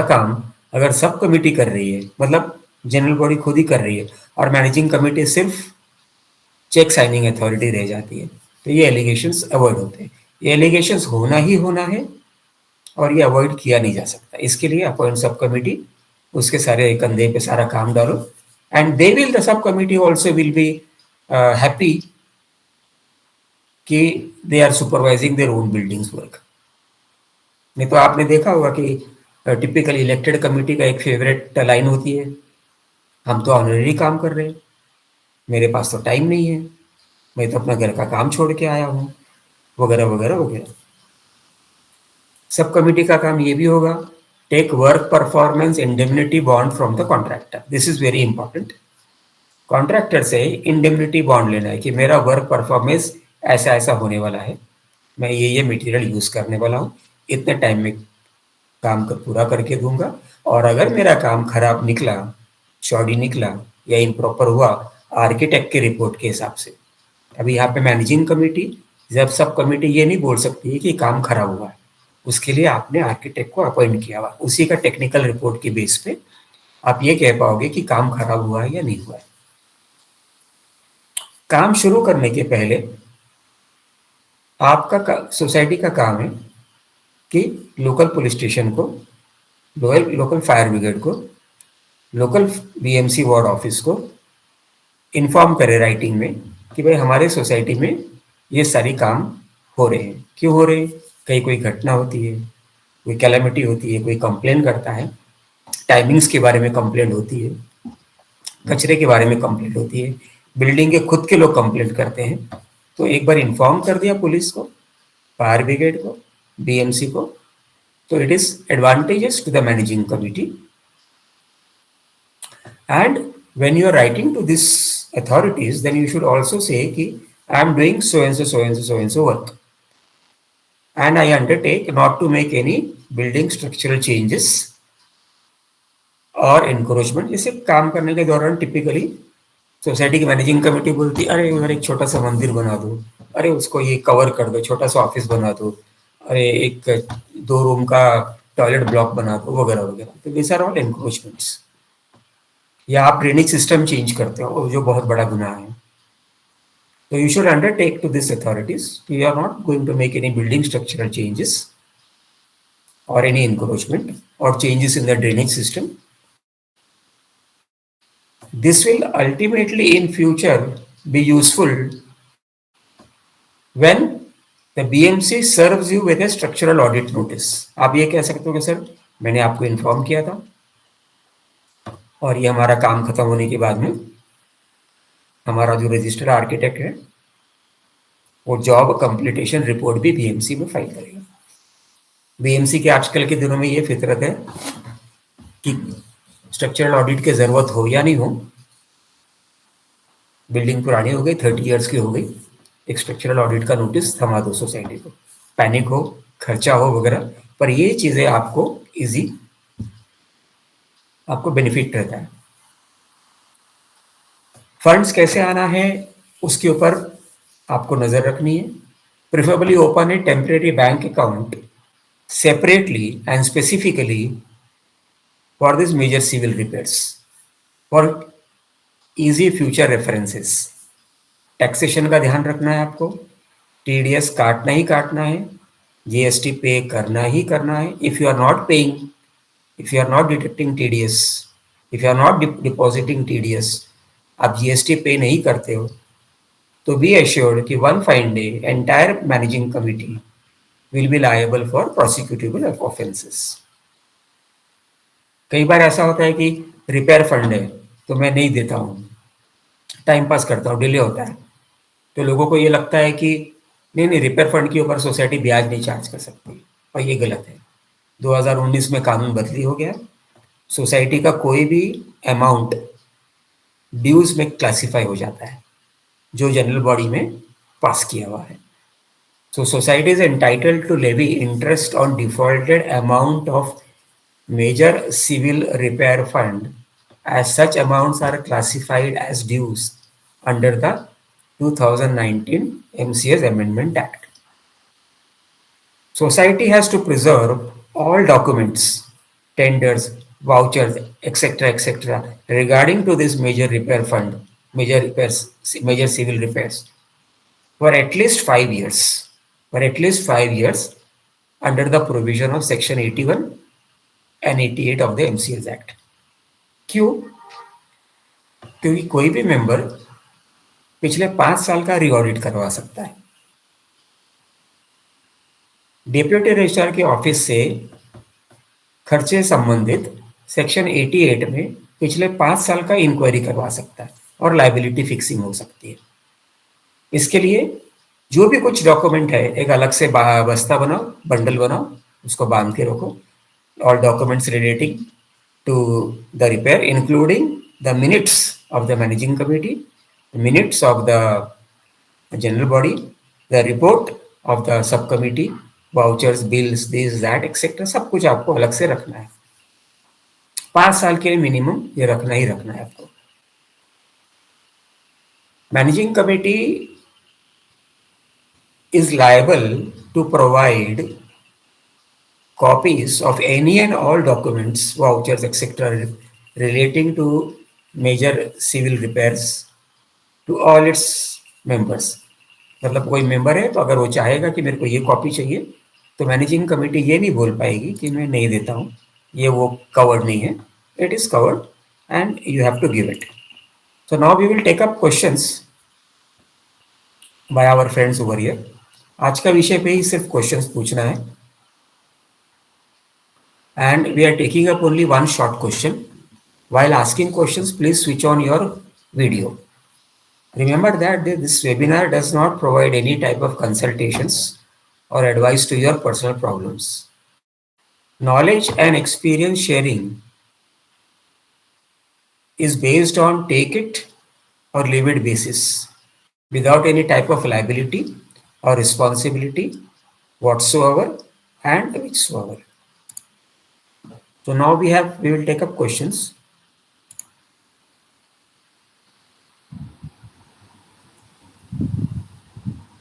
काम अगर सब कमेटी कर रही है, मतलब जनरल बॉडी खुद ही कर रही है और मैनेजिंग कमेटी सिर्फ चेक साइनिंग अथॉरिटी रह जाती है, तो ये एलिगेशंस अवॉइड होते हैं। ये एलिगेशंस होना ही होना है और ये अवॉइड किया नहीं जा सकता। इसके लिए अपॉइंट सब कमेटी, उसके सारे कंधे पे सारा काम डालो, and they will, the sub committee also will be happy कि they are supervising their own buildings work. नहीं तो आपने देखा होगा कि टिपिकल इलेक्टेड कमिटी का एक फेवरेट लाइन होती है, हम तो ऑनररी काम कर रहे हैं, मेरे पास तो टाइम नहीं है, मैं तो अपना घर का काम छोड़ के आया हूँ, वगैरह वगैरह वगैरह। सब कमिटी का काम ये भी होगा, take work performance indemnity bond from the contractor. This is very important. Contractor से इंडेमनिटी बॉन्ड लेना है कि मेरा वर्क परफॉर्मेंस ऐसा ऐसा होने वाला है, मैं ये मटेरियल यूज करने वाला हूँ, इतने टाइम में काम कर पूरा करके दूंगा, और अगर मेरा काम खराब निकला, शॉर्डी निकला या इम्प्रॉपर हुआ आर्किटेक्ट की रिपोर्ट के हिसाब से। अभी यहाँ पे मैनेजिंग कमेटी, जब सब कमेटी ये नहीं बोल सकती है कि काम खराब हुआ है, उसके लिए आपने आर्किटेक्ट को अपॉइंट किया हुआ, उसी का टेक्निकल रिपोर्ट के बेस पे आप ये कह पाओगे कि काम खराब हुआ है या नहीं हुआ है। काम शुरू करने के पहले आपका सोसाइटी का काम है कि लोकल पुलिस स्टेशन को, लोकल फायर ब्रिगेड को, लोकल बीएमसी वार्ड ऑफिस को इन्फॉर्म करे राइटिंग में कि भाई हमारे सोसाइटी में ये सारी काम हो रहे हैं। क्यों हो रहे हैं? कहीं कोई घटना होती है, कोई कैलेमिटी होती है, कोई कंप्लेन करता है, टाइमिंग्स के बारे में कंप्लेंट होती है, कचरे के बारे में कंप्लेंट होती है, बिल्डिंग के खुद के लोग कंप्लेंट करते हैं, तो एक बार इन्फॉर्म कर दिया पुलिस को, फायर ब्रिगेड को, बीएमसी को, तो it is advantages to the managing committee. And when you are writing to these authorities, then you should also say कि I am doing so and so, so and so, so and so work, and I undertake not to make any building structural changes और encroachment। जैसे काम करने के दौरान टिपिकली सोसाइटी की मैनेजिंग कमेटी बोलती है, अरे उधर एक छोटा सा मंदिर बना दो, अरे उसको ये कवर कर दो, छोटा सा ऑफिस बना दो, अरे एक 2 रूम का टॉयलेट ब्लॉक बना दो, वगैरह वगैरह। तो दिस आर ऑल एनक्रोचमेंट्स। या आप ड्रेनेज सिस्टम चेंज करते हो, जो बहुत बड़ा गुनाह है। तो you should undertake to this authorities, you are not going to make any building structural changes और एनी एनक्रोचमेंट और changes in the drainage system. This will ultimately in future be useful when the BMC serves you with a structural audit notice। आप ये कह सकते हो कि सर मैंने आपको इन्फॉर्म किया था और ये हमारा काम खत्म होने के बाद में हमारा जो रजिस्टर आर्किटेक्ट है वो जॉब कंप्लीटेशन रिपोर्ट भी बीएमसी में फाइल करेगा। बीएमसी के आजकल के दिनों में ये फितरत है कि स्ट्रक्चरल ऑडिट की जरूरत हो या नहीं हो, बिल्डिंग पुरानी हो गई, 30 इयर्स की हो गई, एक स्ट्रक्चरल ऑडिट का नोटिस थमा दो सोसाइटी को, पैनिक हो, खर्चा हो वगैरह, पर ये चीजें आपको इजी, आपको बेनिफिट रहता है। फंड्स कैसे आना है उसके ऊपर आपको नजर रखनी है। Preferably open a temporary bank account separately and specifically for this major civil repairs for easy future references. Taxation का ध्यान रखना है आपको, टीडीएस काटना ही काटना है, जीएसटी पे करना ही करना है। If you are not paying, if you are not detecting TDS, if you are not depositing TDS, आप जीएसटी पे नहीं करते हो, तो बी एश्योर्ड कि one fine day entire managing committee will be liable for prosecutable offences. कई बार ऐसा होता है कि रिपेयर फंड है, तो मैं नहीं देता हूँ, टाइम पास करता हूँ, डिले होता है। तो लोगों को ये लगता है कि नहीं रिपेयर फंड के ऊपर सोसाइटी ब्याज नहीं चार्ज कर सकती, और ये गलत है। 2019 में कानून बदली हो गया, सोसाइटी का कोई भी अमाउंट ड्यूज में क्लासिफाई हो जाता है जो जनरल बॉडी में पास किया हुआ है। So society is entitled to levy interest on defaulted amount of major civil repair fund, as such amounts are classified as dues under the 2019 MCS Amendment Act. Society has to preserve all documents, tenders, vouchers, etc., regarding to this major repair fund, major repairs, major civil repairs, for at least 5 years. For at least 5 years under the provision of Section 81 and 88 of the MCS Act. क्यों? क्योंकि कोई भी मेंबर पिछले 5 साल का रीऑडिट करवा सकता है। डिप्यूटी रजिस्ट्रार के ऑफिस से खर्चे संबंधित सेक्शन 88 में पिछले 5 साल का इंक्वायरी करवा सकता है और लाइबिलिटी फिक्सिंग हो सकती है। इसके लिए जो भी कुछ डॉक्यूमेंट है एक अलग से बस्ता बनाओ, बंडल बनाओ, उसको बांध के रखो। All documents relating to the repair including the minutes of the managing committee, minutes of the general body, the report of the sub committee, vouchers, bills, this that etcetera, सब कुछ आपको अलग से रखना है। 5 साल के लिए मिनिमम ये रखना ही रखना है आपको। Managing committee is liable to provide copies of any and all documents, vouchers, etc. relating to major civil repairs to all its members. मतलब कोई मेंबर है तो अगर वो चाहेगा कि मेरे को ये कॉपी चाहिए तो मैनेजिंग कमेटी ये नहीं बोल पाएगी कि मैं नहीं देता हूँ, ये वो कवर्ड नहीं है। It is covered and you have to give it. So now we will take up questions by our friends over here. आज का विषय पे ही सिर्फ क्वेश्चंस पूछना है, and we are taking up only one short question. While asking questions, please switch on your video. Remember that this webinar does not provide any type of consultations or advice to your personal problems. Knowledge and experience sharing is based on take it or leave it basis, without any type of liability or responsibility whatsoever and whichsoever. So now we will take up questions.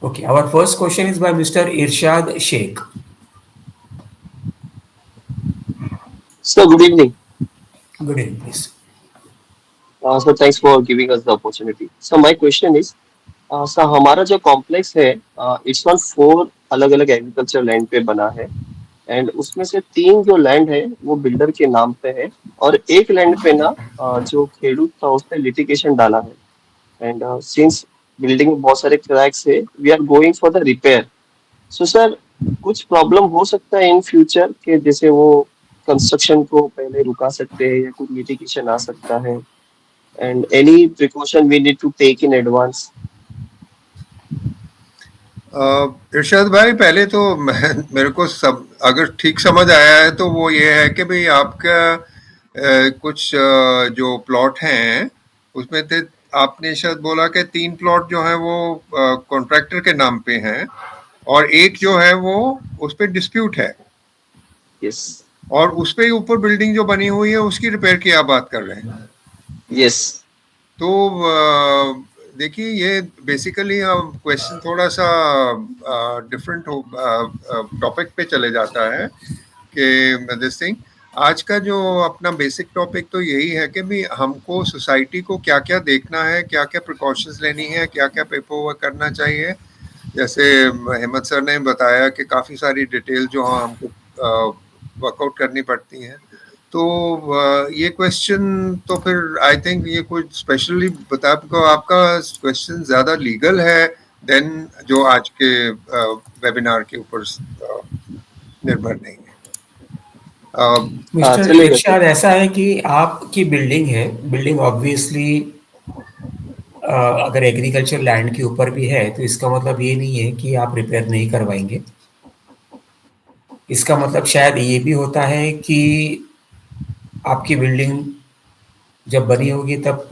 Okay, our first question is by Mr. Irshad Sheikh. Sir, good evening. Good evening, please. So thanks for giving us the opportunity. So my question is, sir हमारा जो कॉम्प्लेक्स है इट्स ऑन 4 अलग अलग एग्रीकल्चर लैंड पे बना है, एंड उसमें से 3 जो लैंड है वो बिल्डर के नाम पे है, और एक लैंड पे ना जो खेडूत था उसने लिटिगेशन डाला है, एंड सिंस बिल्डिंग में बहुत सारे क्रैक्स है, we are going for the repair. So sir कुछ प्रॉब्लम हो सकता है इन फ्यूचर के, जैसे वो कंस्ट्रक्शन को पहले रुका सकते हैं या कुछ लिटिगेशन आ सकता है, and any precaution we need to take in advance? इरशाद भाई, पहले तो मेरे को सब अगर ठीक समझ आया है तो वो ये है कि भाई आपका कुछ जो प्लॉट हैं उसमें थे, आपने शायद बोला कि 3 प्लॉट जो हैं वो कॉन्ट्रैक्टर के नाम पे हैं और एक जो है वो उस पे डिस्प्यूट है। Yes. और उस पे ऊपर बिल्डिंग जो बनी हुई है उसकी रिपेयर की आप बात कर रहे हैं। Yes. तो देखिए ये बेसिकली क्वेश्चन थोड़ा सा डिफरेंट टॉपिक पे चले जाता है कि दिस थिंग। आज का जो अपना बेसिक टॉपिक तो यही है कि भी हमको सोसाइटी को क्या क्या देखना है, क्या क्या प्रिकॉशंस लेनी है, क्या क्या पेपर वर्क करना चाहिए। जैसे हेमंत सर ने बताया कि काफ़ी सारी डिटेल जो हमको वर्कआउट करनी पड़ती हैं। तो ये क्वेश्चन तो फिर आई थिंक ये कुछ स्पेशली बता को आपका क्वेश्चन ज़्यादा लीगल है देन जो आज के वेबिनार के ऊपर निर्भर नहीं है। मिस्टर चलेगा सर। इरशाद, ऐसा है कि आपकी बिल्डिंग है, बिल्डिंग ऑब्वियसली अगर एग्रीकल्चर लैंड के ऊपर भी है तो इसका मतलब ये नहीं है कि आप रिपेयर नहीं करवाएंगे। इसका मतलब शायद ये भी होता है कि आपकी बिल्डिंग जब बनी होगी तब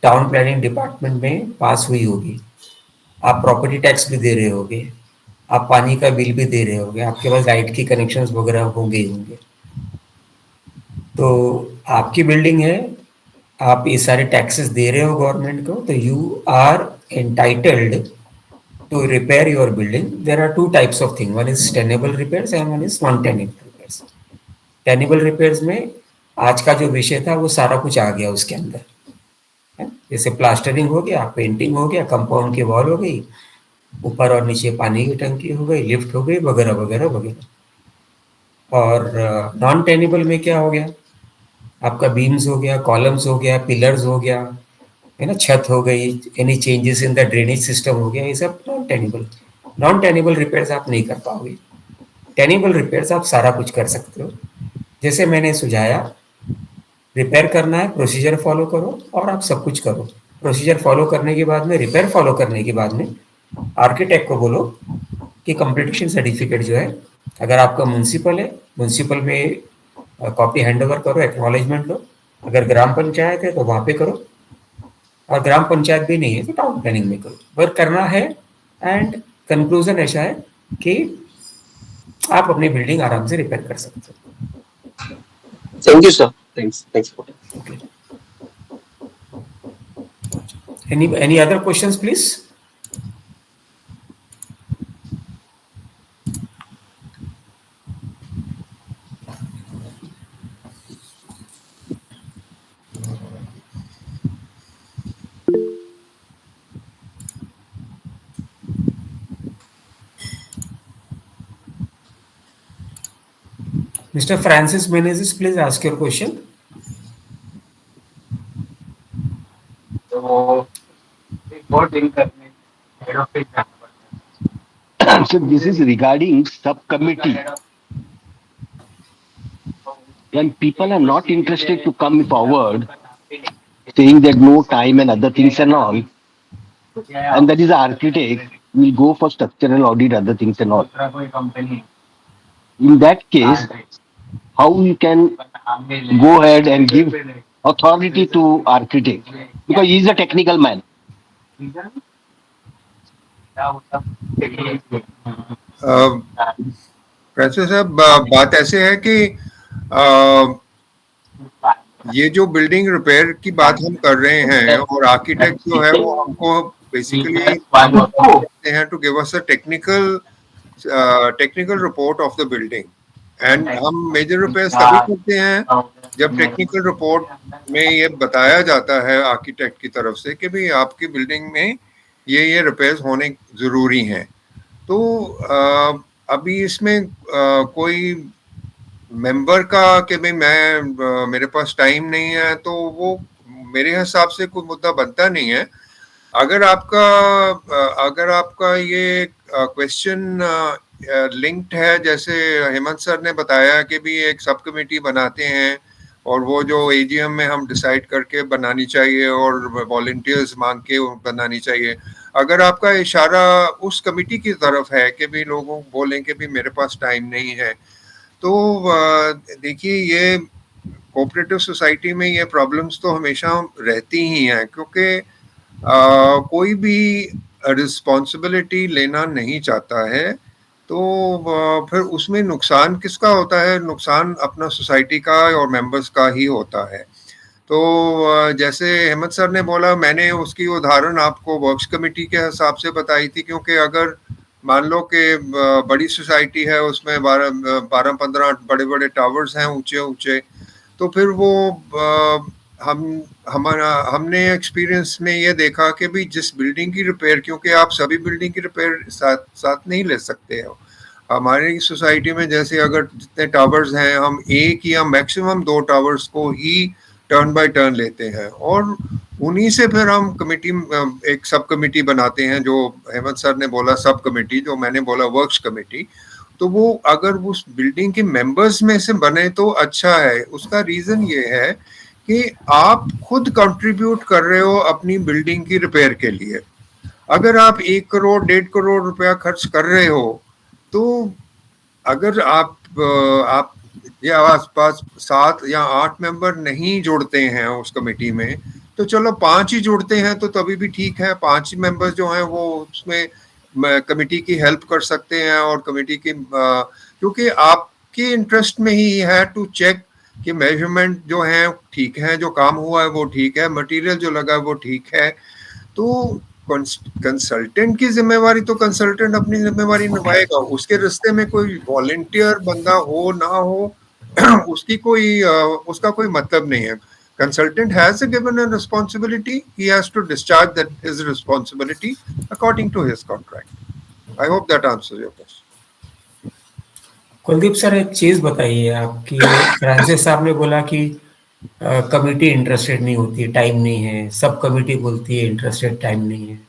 टाउन प्लानिंग डिपार्टमेंट में पास हुई होगी, आप प्रॉपर्टी टैक्स भी दे रहे होगे, आप पानी का बिल भी दे रहे होगे, आपके पास लाइट की कनेक्शंस वगैरह होंगे ही होंगे। तो आपकी बिल्डिंग है, आप ये सारे टैक्सेस दे रहे हो गवर्नमेंट को, तो you are entitled to repair your building. There are two types of thing, one is tenable repairs and one is non tenable repairs. Tenable repairs में आज का जो विषय था वो सारा कुछ आ गया उसके अंदर, है? जैसे प्लास्टरिंग हो गया, पेंटिंग हो गया, कंपाउंड की वॉल हो गई, ऊपर और नीचे पानी की टंकी हो गई, लिफ्ट हो गई, वगैरह वगैरह वगैरह। और नॉन टेनेबल में क्या हो गया, आपका बीम्स हो गया, कॉलम्स हो गया, पिलर्स हो गया, है ना, छत हो गई, any changes in the drainage system हो गया, ये सब non tenable. Non tenable repairs आप नहीं कर पाओगे। टेनेबल रिपेयर्स आप सारा कुछ कर सकते हो। जैसे मैंने सुझाया, रिपेयर करना है, प्रोसीजर फॉलो करो और आप सब कुछ करो। प्रोसीजर फॉलो करने के बाद में, रिपेयर फॉलो करने के बाद में आर्किटेक्ट को बोलो कि कंप्लीटेशन सर्टिफिकेट जो है, अगर आपका म्यूनसिपल है, म्यूनसिपल में कॉपी हैंड ओवर करो, एक्नॉलेजमेंट लो। अगर ग्राम पंचायत है तो वहाँ पे करो, और ग्राम पंचायत भी नहीं है तो टाउन प्लानिंग में करो। वर्क करना है एंड कंक्लूजन ऐसा है कि आप अपनी बिल्डिंग आराम से रिपेयर कर सकते हो। Thank you sir, thanks for Okay. Any other questions, please? Mr. Francis Menezes, please ask your question. So this is regarding subcommittee. When people are not interested to come forward, saying that no time and other things and all, and that is the architect will go for structural audit, other things and all. In that case, how you can go ahead and give authority to architect, because he is a technical man. Francis साहब, बात ऐसे है कि ये जो बिल्डिंग रिपेयर की बात हम कर रहे हैं, और आर्किटेक्ट जो है वो हमको बेसिकली कहते हैं to give us a technical report of the building, and हम मेजर रिपेयर्स तभी करते हैं जब टेक्निकल रिपोर्ट में ये बताया जाता है आर्किटेक्ट की तरफ से कि भाई आपकी बिल्डिंग में ये रिपेयर्स होने जरूरी हैं। तो अभी इसमें कोई मेंबर का कि भाई मैं मेरे पास टाइम नहीं है, तो वो मेरे हिसाब से कोई मुद्दा बनता नहीं है। अगर आपका ये क्वेश्चन लिंक्ड है, जैसे हेमंत सर ने बताया कि भी एक सब कमेटी बनाते हैं और वो जो एजीएम में हम डिसाइड करके बनानी चाहिए और वॉलंटियर्स मांग के बनानी चाहिए। अगर आपका इशारा उस कमेटी की तरफ है कि भी लोगों बोलें कि भी मेरे पास टाइम नहीं है, तो देखिए ये कोऑपरेटिव सोसाइटी में ये प्रॉब्लम्स तो हमेशा रहती ही हैं, क्योंकि कोई भी रिस्पॉन्सिबिलिटी लेना नहीं चाहता है, तो फिर उसमें नुकसान किसका होता है? नुकसान अपना सोसाइटी का और मेंबर्स का ही होता है। तो जैसे हेमंत सर ने बोला, मैंने उसकी उदाहरण आपको वर्क्स कमेटी के हिसाब से बताई थी, क्योंकि अगर मान लो कि बड़ी सोसाइटी है, उसमें 12-15 बड़े बड़े टावर्स हैं ऊंचे ऊंचे, तो फिर वो हमने एक्सपीरियंस में ये देखा कि भी जिस बिल्डिंग की रिपेयर, क्योंकि आप सभी बिल्डिंग की रिपेयर साथ नहीं ले सकते हो। हमारी सोसाइटी में जैसे अगर जितने टावर्स हैं, हम एक या मैक्सिमम 2 टावर्स को ही टर्न बाय टर्न लेते हैं, और उन्हीं से फिर हम कमेटी, एक सब कमेटी बनाते हैं, जो हेमंत सर ने बोला सब कमेटी, जो मैंने बोला वर्क्स कमेटी। तो वो अगर उस बिल्डिंग के मेंबर्स में से बने तो अच्छा है। उसका रीजन ये है कि आप खुद कंट्रीब्यूट कर रहे हो अपनी बिल्डिंग की रिपेयर के लिए। अगर आप 1 करोड़ 1.5 करोड़ रुपया खर्च कर रहे हो, तो अगर आप या आसपास 7 या 8 मेंबर नहीं जुड़ते हैं उस कमेटी में, तो चलो 5 ही जुड़ते हैं तो तभी भी ठीक है। 5 ही मेंबर्स जो हैं वो उसमें कमेटी की हेल्प कर सकते हैं, और कमेटी की क्योंकि आपके इंटरेस्ट में ही है टू चेक कि मेजरमेंट जो है ठीक है, जो काम हुआ है वो ठीक है, मटेरियल जो लगा है वो ठीक है। तो कंसल्टेंट की जिम्मेवारी तो कंसल्टेंट अपनी जिम्मेवारी निभाएगा, उसके रिश्ते में कोई वॉलंटियर बंदा हो ना हो उसका कोई मतलब नहीं है। Consultant has given a responsibility. He has to discharge his responsibility according to his contract. I hope that answers your question. Kuldeep sir, एक चीज बताइए, आपकी फ्रांसिस साहब ने बोला कि कमिटी इंटरेस्टेड नहीं होती, टाइम नहीं है, सब कमिटी बोलती है इंटरेस्टेड, टाइम नहीं है।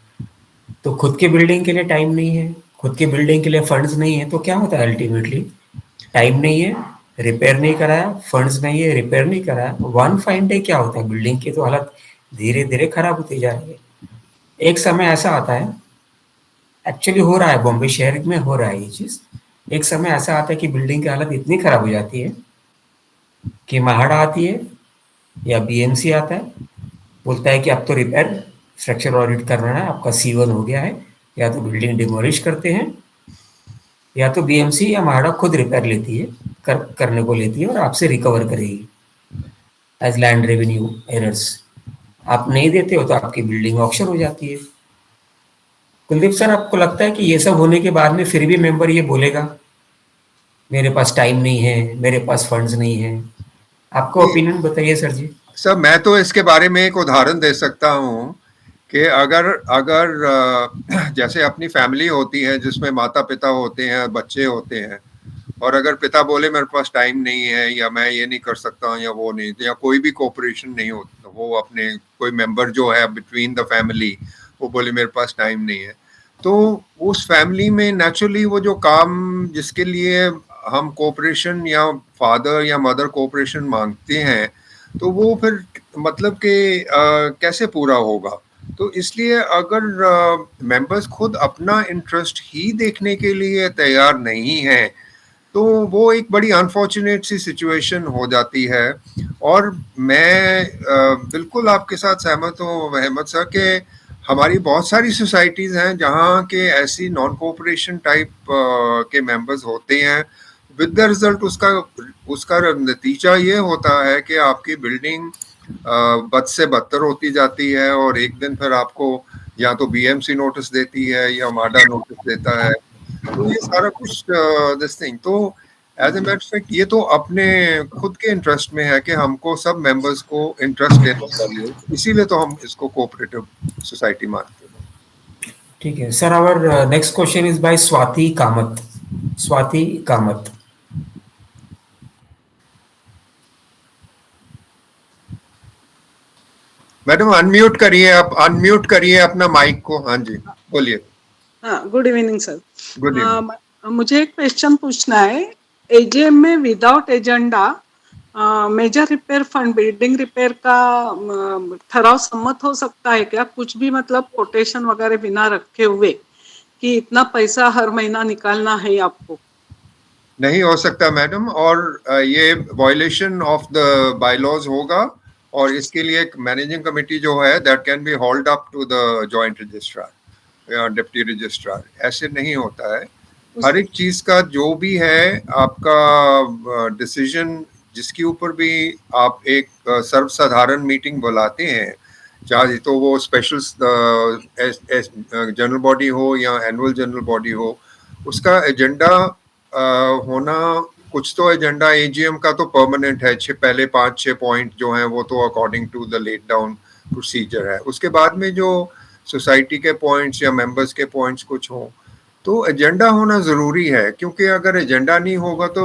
तो खुद के बिल्डिंग के लिए टाइम नहीं है, खुद के बिल्डिंग के लिए फंड्स नहीं है, तो क्या होता है अल्टीमेटली? टाइम नहीं है, रिपेयर नहीं कराया, फंड्स नहीं है, रिपेयर नहीं कराया, वन फाइन डे क्या होता है? बिल्डिंग की तो हालत धीरे धीरे खराब होती जा रही है। एक समय ऐसा आता है, एक्चुअली हो रहा है, बॉम्बे शहर में हो रहा है ये चीज। एक समय ऐसा आता है कि बिल्डिंग की हालत इतनी खराब हो जाती है कि महाड़ा आती है या बीएमसी आता है, बोलता है कि अब तो रिपेयर स्ट्रक्चर ऑडिट करना है, आपका C1 हो गया है, या तो बिल्डिंग डिमोलिश करते हैं, या तो बीएमसी या महाड़ा खुद रिपेयर लेती है, करने को लेती है और आपसे रिकवर करेगी एज लैंड रेवेन्यू एरर्स। आप नहीं देते हो तो आपकी बिल्डिंग ऑक्शन हो जाती है। कुलदीप सर, आपको लगता है कि ये सब होने के बाद में फिर भी मेंबर ये बोलेगा मेरे पास टाइम नहीं है, मेरे पास फंड्स नहीं है? आपको ओपिनियन बताइए सर जी। सर, मैं तो इसके बारे में एक उदाहरण दे सकता हूँ कि अगर जैसे अपनी फैमिली होती है जिसमें माता पिता होते हैं, बच्चे होते हैं, और अगर पिता बोले मेरे पास टाइम नहीं है, या मैं ये नहीं कर सकता, या वो नहीं, या कोई भी कोऑपरेशन नहीं होता, वो अपने कोई मेंबर जो है बिटवीन द फैमिली वो बोले मेरे पास टाइम नहीं है, तो उस फैमिली में नेचुरली वो जो काम जिसके लिए हम कोऑपरेशन या फादर या मदर कोऑपरेशन मांगते हैं, तो वो फिर मतलब कि कैसे पूरा होगा? तो इसलिए अगर मेंबर्स खुद अपना इंटरेस्ट ही देखने के लिए तैयार नहीं है, तो वो एक बड़ी अनफॉर्चुनेट सी सिचुएशन हो जाती है। और मैं बिल्कुल आपके साथ सहमत हूँ अहमद सर कि हमारी बहुत सारी सोसाइटीज़ हैं जहाँ के ऐसी नॉन कोऑपरेशन टाइप के मेंबर्स होते हैं। विद द रिजल्ट उसका नतीजा ये होता है कि आपकी बिल्डिंग बद से बदतर होती जाती है, और एक दिन फिर आपको या तो बीएमसी नोटिस देती है या माडा नोटिस देता है। तो ये सारा कुछ दिस थिंग, तो as a matter of fact ये तो अपने खुद के इंटरेस्ट में है कि हमको सब मेंबर्स को इंटरेस्ट लेना चाहिए, इसीलिए तो हम इसको कोऑपरेटिव सोसाइटी मानते हैं। ठीक है sir, our next question is by Swati Kamat. Swati Kamat. Madam unmute करिए अपना माइक को। हाँ जी, बोलिए। हाँ, good evening sir. Good evening. मुझे एक क्वेश्चन पूछना है। एजीएम में without agenda major repair fund building repair का ठराव सम्मत हो सकता है क्या? कुछ भी मतलब कोटेशन वगैरह बिना रखे हुए कि इतना पैसा हर महीना निकालना है आपको? नहीं हो सकता मैडम, और ये वायलेशन ऑफ द बायलॉज होगा, और इसके लिए एक मैनेजिंग कमेटी जो है that can be hold up to the joint registrar या डिप्टी रजिस्ट्रार। ऐसे नहीं होता है। हर एक चीज का जो भी है आपका डिसीजन, जिसके ऊपर भी आप एक सर्वसाधारण मीटिंग बुलाते हैं, चाहे तो वो स्पेशल जनरल बॉडी हो या एनुअल जनरल बॉडी हो, उसका एजेंडा होना, कुछ तो एजेंडा एजीएम का तो परमानेंट है, पहले 5-6 पॉइंट जो हैं वो तो according to the laid down procedure है। उसके बाद में जो सोसाइटी के पॉइंट्स या मेंबर्स के पॉइंट्स कुछ हों, तो एजेंडा होना ज़रूरी है, क्योंकि अगर एजेंडा नहीं होगा तो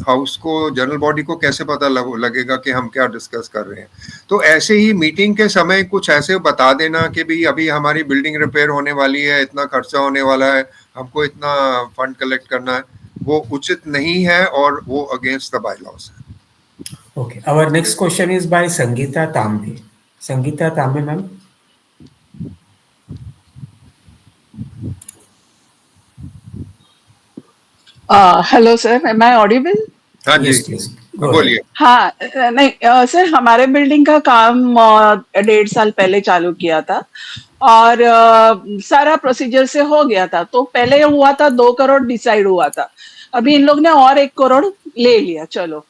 हाउस को, जनरल बॉडी को कैसे पता लगेगा कि हम क्या डिस्कस कर रहे हैं। तो ऐसे ही मीटिंग के समय कुछ ऐसे बता देना कि भाई अभी हमारी बिल्डिंग रिपेयर होने वाली है, इतना खर्चा होने वाला है, हमको इतना फंड कलेक्ट करना है, वो उचित नहीं है और वो अगेंस्ट द बायलॉज है। Okay, our next question is by Sangeeta Tambe. Sangeeta Tambe, ma'am. Hello sir, am I audible? हाँ जी, Yes, please. Go ahead. बोलिए। हाँ, नहीं सर, हमारे बिल्डिंग का काम 1.5 साल पहले चालू किया था और सारा प्रोसीजर से हो गया था। तो पहले हुआ था 2 करोड़ डिसाइड हुआ था, अभी इन लोग ने और 1 करोड़ ले लिया। चलो,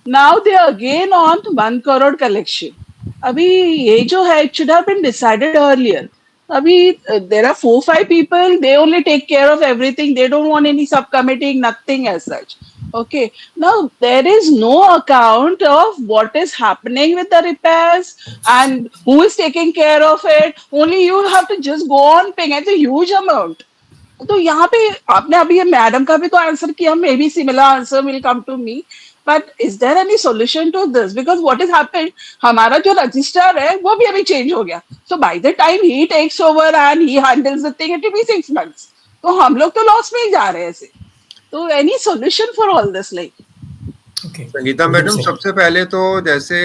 now they again on 1 crore collection. अभी ये जो है, it should have been decided earlier. अभी there are 4-5 people, they only take care of everything, they don't want any subcommittee, nothing as such. Okay, now there is no account of what is happening with the repairs and who is taking care of it. Only you have to just go on paying. It's a huge amount. तो यहाँ पे आपने अभी ये मैडम का भी तो आंसर किया, maybe similar answer will come to me, but is there any solution to this? Because what is happened, हमारा जो रजिस्टर है वो भी अभी चेंज हो गया। So by the time he takes over and he handles the thing, it will be 6 months। तो हम लोग तो लॉस में ही जा रहे हैं ऐसे। तो any solution for all this? Like Okay. Sangeeta madam, सबसे पहले तो जैसे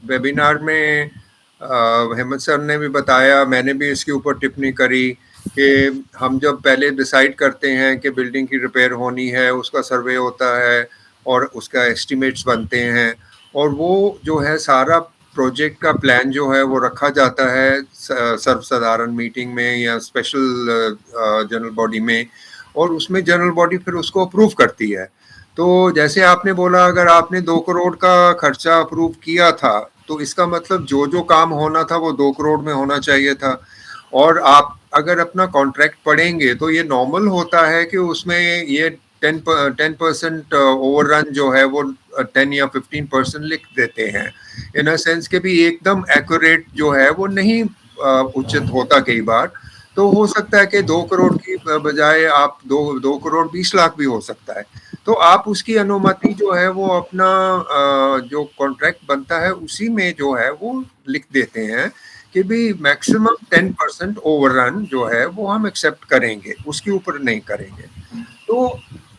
वेबिनार में हेमंत सर ने भी बताया, मैंने भी इसके ऊपर टिप्पणी करी कि हम जब पहले डिसाइड करते हैं कि बिल्डिंग की रिपेयर होनी है, उसका सर्वे होता है और उसका एस्टिमेट्स बनते हैं, और वो जो है सारा प्रोजेक्ट का प्लान जो है वो रखा जाता है सर्वसाधारण मीटिंग में या स्पेशल जनरल बॉडी में, और उसमें जनरल बॉडी फिर उसको अप्रूव करती है। तो जैसे आपने बोला, अगर आपने 2 करोड़ का खर्चा अप्रूव किया था तो इसका मतलब जो जो काम होना था वो 2 करोड़ में होना चाहिए था। और आप अगर अपना कॉन्ट्रैक्ट पढ़ेंगे तो ये नॉर्मल होता है कि उसमें ये 10% ओवररन जो है वो 10 या 15% लिख देते हैं, इन अ सेंस के भी एकदम एक्यूरेट जो है वो नहीं उचित होता कई बार। तो हो सकता है कि 2 करोड़ की बजाय आप 2 करोड़ 20 लाख भी हो सकता है। तो आप उसकी अनुमति जो है वो अपना जो कॉन्ट्रैक्ट बनता है उसी में जो है वो लिख देते हैं कि भी मैक्सिमम 10% ओवररन जो है वो हम एक्सेप्ट करेंगे, उसके ऊपर नहीं करेंगे। तो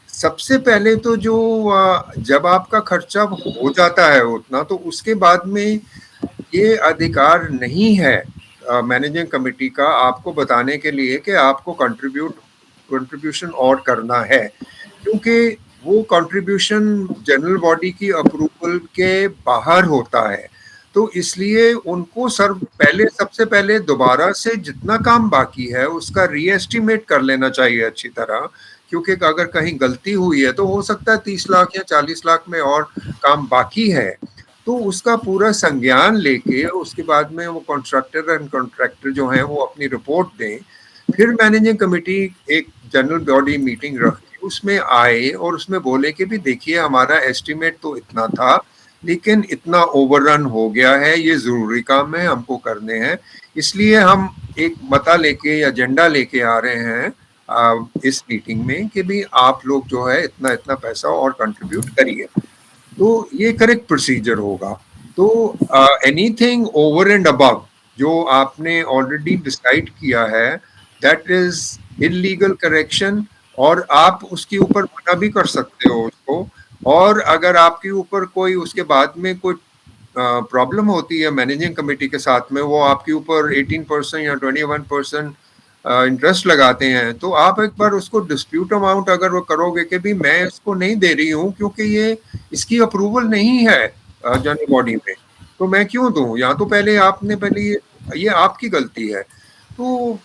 सबसे पहले तो जो जब आपका खर्चा हो जाता है उतना, तो उसके बाद में ये अधिकार नहीं है मैनेजिंग कमेटी का आपको बताने के लिए कि आपको कंट्रीब्यूशन और करना है, क्योंकि वो कंट्रीब्यूशन जनरल बॉडी की अप्रूवल के बाहर होता है। तो इसलिए उनको सबसे पहले दोबारा से जितना काम बाकी है उसका रीएस्टिमेट कर लेना चाहिए अच्छी तरह, क्योंकि अगर कहीं गलती हुई है तो हो सकता है 30 लाख या 40 लाख में और काम बाकी है, तो उसका पूरा संज्ञान लेके उसके बाद में वो कंस्ट्रक्टर एंड कॉन्ट्रैक्टर जो हैं वो अपनी रिपोर्ट दें। फिर मैनेजिंग कमेटी एक जनरल बॉडी मीटिंग रख के उसमें आए और उसमें बोले कि भी देखिए हमारा एस्टिमेट तो इतना था, लेकिन इतना ओवररन हो गया है, ये जरूरी काम है, हमको करने हैं, इसलिए हम एक मता लेके या एजेंडा लेके आ रहे हैं इस मीटिंग में कि भी आप लोग जो है इतना इतना पैसा और कंट्रीब्यूट करिए। तो ये करेक्ट प्रोसीजर होगा। तो एनीथिंग ओवर एंड अबव जो आपने ऑलरेडी डिसाइड किया है, दैट इज इलीगल करेक्शन, और आप उसके ऊपर मना भी कर सकते हो उसको। और अगर आपके ऊपर कोई उसके बाद में कोई प्रॉब्लम होती है मैनेजिंग कमेटी के साथ में, वो आपके ऊपर 18% या 21% इंटरेस्ट लगाते हैं, तो आप एक बार उसको डिस्प्यूट अमाउंट अगर वो करोगे कि भी मैं इसको नहीं दे रही हूँ क्योंकि ये इसकी अप्रूवल नहीं है जनरल बॉडी में, तो मैं क्यों दूं, या तो पहले ये आपकी गलती है। तो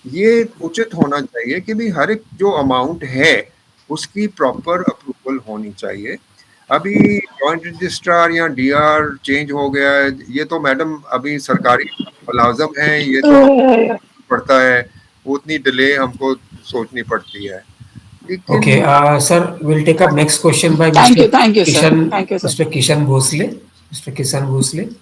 ये उचित होना चाहिए कि भी हर एक जो अमाउंट है उसकी प्रॉपर अप्रूवल होनी चाहिए। अभी जॉइंट रजिस्ट्रार या डीआर चेंज हो गया है, ये तो मैडम अभी सरकारी मुलाजम है, ये तो पड़ता है, उतनी डिले हमको सोचनी पड़ती है। Okay, sir, we'll take up next question by Thank Mr. you, thank you, sir. Kishan, Thank you, sir. Mr. Kishan Bhosle. Mr. Kishan Bhosle.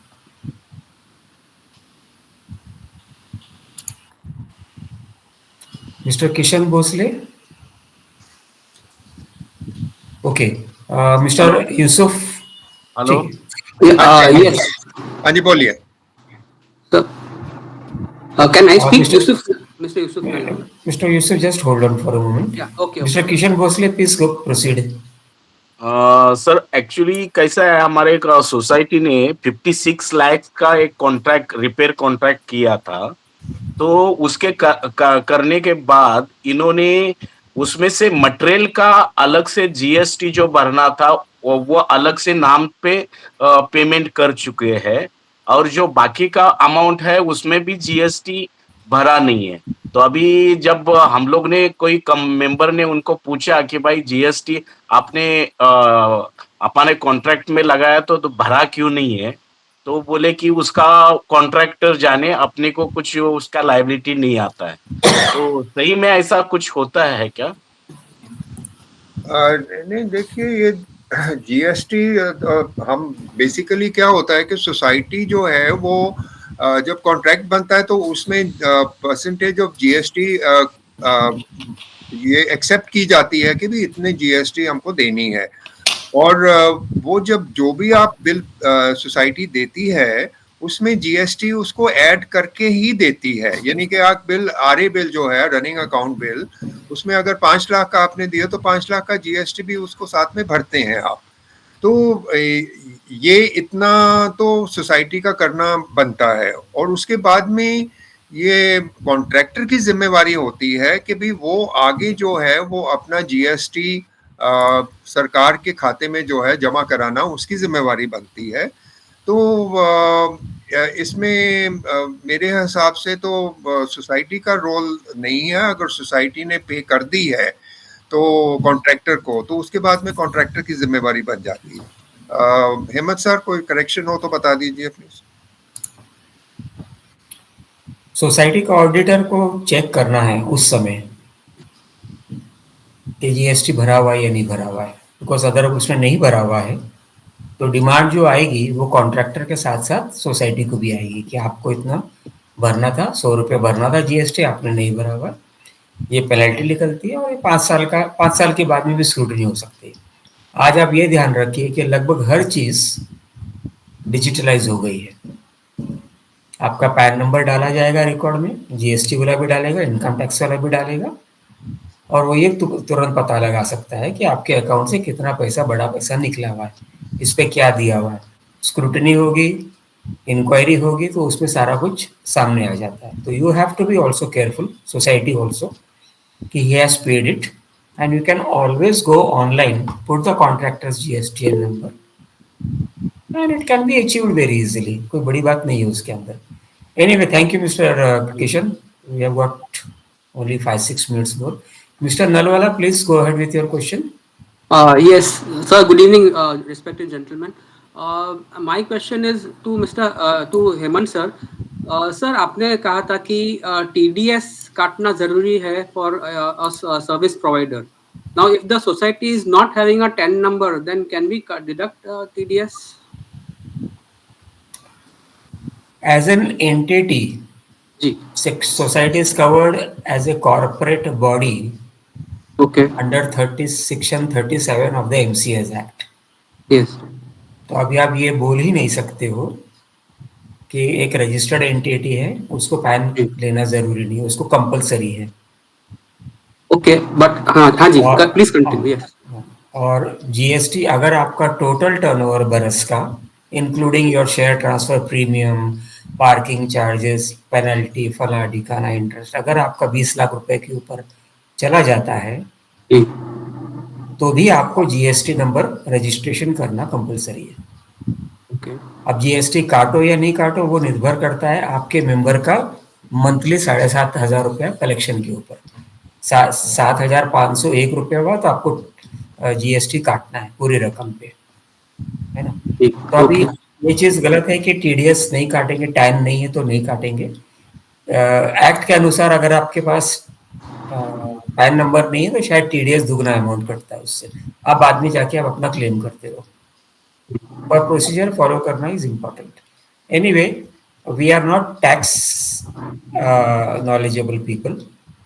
Mr. Kishan Bhosle. Okay, Mr. Yusuf. Hello. Yes. Yes. हाँ जी, बोलिए। Sir, can I speak, Mr. Yusuf? Mr. Yusuf Nalwala. Mr. Yusuf, just hold on for a moment. Yeah, okay. Mr. Kishan Bhosle, please go proceed. Sir actually कैसा है, हमारे एक सोसाइटी ने 56 लाख का एक कॉन्ट्रैक्ट रिपेयर कॉन्ट्रैक्ट किया था। तो उसके करने के बाद इन्होंने उसमें से मटेरियल का अलग से जीएसटी जो भरना था वो अलग से नाम पे पेमेंट कर चुके हैं, और जो बाकी का अमाउंट है उसमें भी जीएसटी भरा नहीं है। तो अभी जब हम लोग ने कोई मेंबर ने उनको पूछा कि भाई जीएसटी आपने अपने कॉन्ट्रैक्ट में लगाया तो भरा क्यों नहीं है, तो बोले कि उसका कॉन्ट्रैक्टर जाने, अपने को कुछ उसका लायबिलिटी नहीं आता है। तो सही में ऐसा कुछ होता है क्या? नहीं, देखिए ये जीएसटी हम बेसिकली क्या होता है कि सोसाइटी जो है वो जब कॉन्ट्रैक्ट बनता है तो उसमें परसेंटेज ऑफ जीएसटी ये एक्सेप्ट की जाती है कि भी इतने जीएसटी हमको देनी है। और वो जब जो भी आप बिल सोसाइटी देती है उसमें जीएसटी उसको ऐड करके ही देती है। यानी कि आप बिल आरए बिल जो है रनिंग अकाउंट बिल, उसमें अगर 5 लाख का आपने दिया तो 5 लाख का जीएसटी भी उसको साथ में भरते हैं आप। तो ये इतना तो सोसाइटी का करना बनता है। और उसके बाद में ये कॉन्ट्रैक्टर की जिम्मेवारी होती है कि भी वो आगे जो है वो अपना जीएसटी सरकार के खाते में जो है जमा कराना उसकी जिम्मेवारी बनती है। तो इसमें मेरे हिसाब से तो सोसाइटी का रोल नहीं है। अगर सोसाइटी ने पे कर दी है तो कॉन्ट्रैक्टर को, तो उसके बाद में कॉन्ट्रैक्टर की जिम्मेवारी बन जाती है। हेमंत सर, कोई करेक्शन हो तो बता दीजिए प्लीज। सोसाइटी का ऑडिटर को चेक करना है उस समय कि जीएसटी भरा हुआ है या नहीं भरा हुआ है। बिकॉज अगर उसने नहीं भरा हुआ है तो डिमांड जो आएगी वो कॉन्ट्रैक्टर के साथ साथ सोसाइटी को भी आएगी कि आपको इतना भरना था, 100 रुपये भरना था जीएसटी, आपने नहीं भरा हुआ, ये पेनल्टी निकलती है। और ये 5 साल के बाद में भी स्क्रूटनी हो सकती है। आज आप ये ध्यान रखिए कि लगभग हर चीज़ डिजिटलाइज हो गई है। आपका पैन नंबर डाला जाएगा रिकॉर्ड में, जीएसटी वाला भी डालेगा, इनकम टैक्स वाला भी डालेगा, और वो ये तुरंत पता लगा सकता है कि आपके अकाउंट से कितना पैसा, बड़ा पैसा निकला हुआ है, इस पर क्या दिया हुआ है। स्क्रूटनी होगी, इंक्वायरी होगी, तो उसमें सारा कुछ सामने आ जाता है। तो you have to be also careful, society also, कि he has paid it, and you can always go online, put the contractor's GSTN number, and it can be achieved very easily. कोई बड़ी बात नहीं है उसके अंदर। Anyway, thank you, Mr. Kishan. We have got only 5-6 minutes more. Mr. Nalwala, please go ahead with your question. Yes, sir. Good evening, respected gentlemen. My question is to to Hemant sir. Sir, आपने कहा था कि टीडीएस काटना जरूरी है for service provider. Now, if the society is not having a 10 number, then can we deduct TDS? As an entity, society is covered as a corporate body. Okay. Under section 37 of the MCS Act. Yes. तो अभी आप ये बोल ही नहीं सकते हो कि एक रजिस्टर्ड एंटिटी है उसको पैन लेना जरूरी नहीं है, उसको कंपलसरी है। ओके, बट हाँ जी, प्लीज कंटिन्यू। यस। और जीएसटी अगर आपका टोटल टर्नओवर बरस का, including your share transfer premium, parking charges, penalty, फला ढिकाना, इंटरेस्ट, अगर आपका 20 लाख रुपए के ऊपर चला जाता है तो भी आपको जीएसटी नंबर रजिस्ट्रेशन करना कंपलसरी है। अब जीएसटी काटो या नहीं काटो वो निर्भर करता है आपके मेंबर का मंथली 7,500 रुपया कलेक्शन के ऊपर। 7,501 रुपया हुआ तो आपको जीएसटी काटना है पूरी रकम पे, है ना। तो अभी ये चीज गलत है कि टीडीएस नहीं काटेंगे, टाइम नहीं है तो नहीं काटेंगे। एक्ट के अनुसार अगर आपके पास पैन नंबर नहीं है तो शायद टीडीएस दुगना अमाउंट कटता है उससे, आप बाद में जाके आप अपना क्लेम करते हो, पर प्रोसीजर फॉलो करना is important. Anyway, we are not tax knowledgeable people.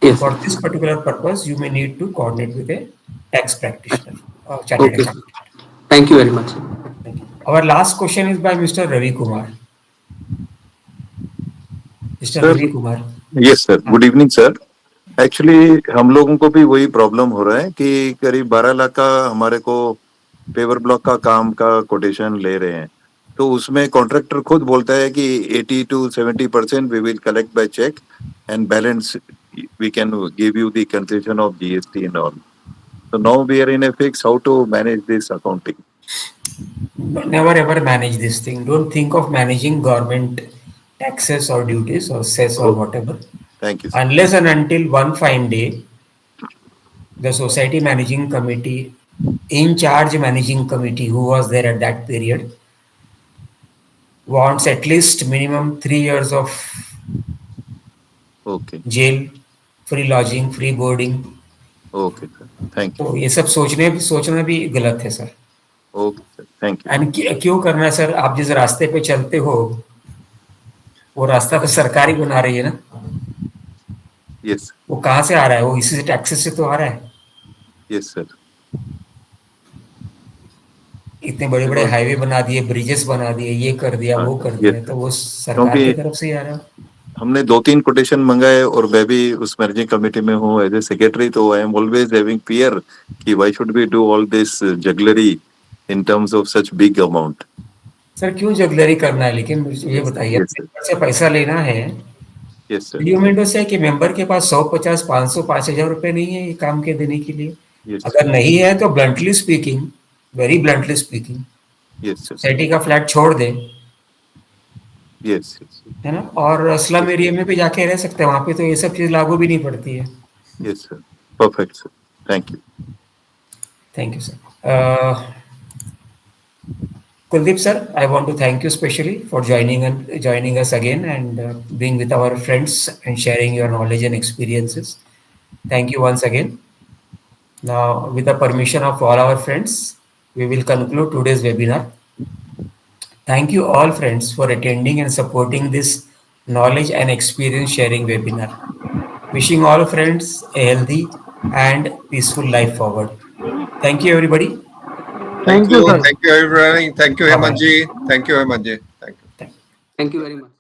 Yes. For this particular purpose, you may need to coordinate with a tax practitioner or chartered accountant. Thank you very much. Thank you. Our last question is by Mr. Ravi Kumar. Mister Ravi Kumar. Yes sir, good evening sir. Actually हम लोगों को भी वही प्रॉब्लम हो रहा है कि करीब 12 लाख का हमारे को पेवर ब्लॉक का काम का कोटेशन ले रहे हैं, तो उसमें कॉन्ट्रैक्टर खुद बोलता है कि 80 to 70% we will collect by cheque and balance we can give you the concession of GST and all. So now we are in a fix how to manage this accounting. Never ever manage this thing. Don't think of managing government taxes or duties or cess or whatever. Thank you, sir. Unless and until one fine day, the society managing committee, in charge managing committee who was there at that period, wants at least minimum 3 years of Okay, jail, free lodging, free boarding. okay, sir. Thank you. तो ये सब सोचना भी गलत है sir. Okay, sir. Thank you. And क्यों करना है सर? आप जिस रास्ते पे चलते हो वो रास्ता तो सरकार ही बना रही है ना। Yes, वो कहाँ से आ रहा है? वो इसी से टैक्सेस से तो आ रहा है। yes, sir. इतने बड़े बड़े हाईवे बना दिए, ब्रिजेस बना दिए, ये कर दिया, वो कर दिया, तो वो सरकार की तरफ से ही आ रहा है। हमने 2-3 कोटेशन मंगाए और मैं भी उस मैनेजिंग कमेटी में हूँ एज ए सेक्रेटरी, तो I am always having fear कि why should we do all this jugglery in terms of such big amount. Sir क्यों जगलरी करना है? लेकिन मुझे ये बताइए, Yes, sir. से पैसा लेना है, यस सर, यूमेंटो से कि मेंबर के पास 100, 50, 500, 5,000 रुपए नहीं है ये काम के देने के लिए? यस अगर नहीं है तो bluntly speaking, very bluntly speaking, yes sir, society का फ्लैट छोड़ दे, यस है ना, और स्लम एरिया में भी जाके रह सकते हैं, वहां पे तो ये सब चीज लागू भी नहीं पड़ती है। Yes sir, perfect sir, thank you. Thank you, sir. Kuldeep sir, I want to thank you specially for joining us again and being with our friends and sharing your knowledge and experiences. Thank you once again. Now, with the permission of all our friends, we will conclude today's webinar. Thank you all friends for attending and supporting this knowledge and experience sharing webinar. Wishing all friends a healthy and peaceful life forward. Thank you everybody. Thank you, everyone. Thank you, Hemant ji. Thank you, Hemant ji. Thank you. Thank you very much.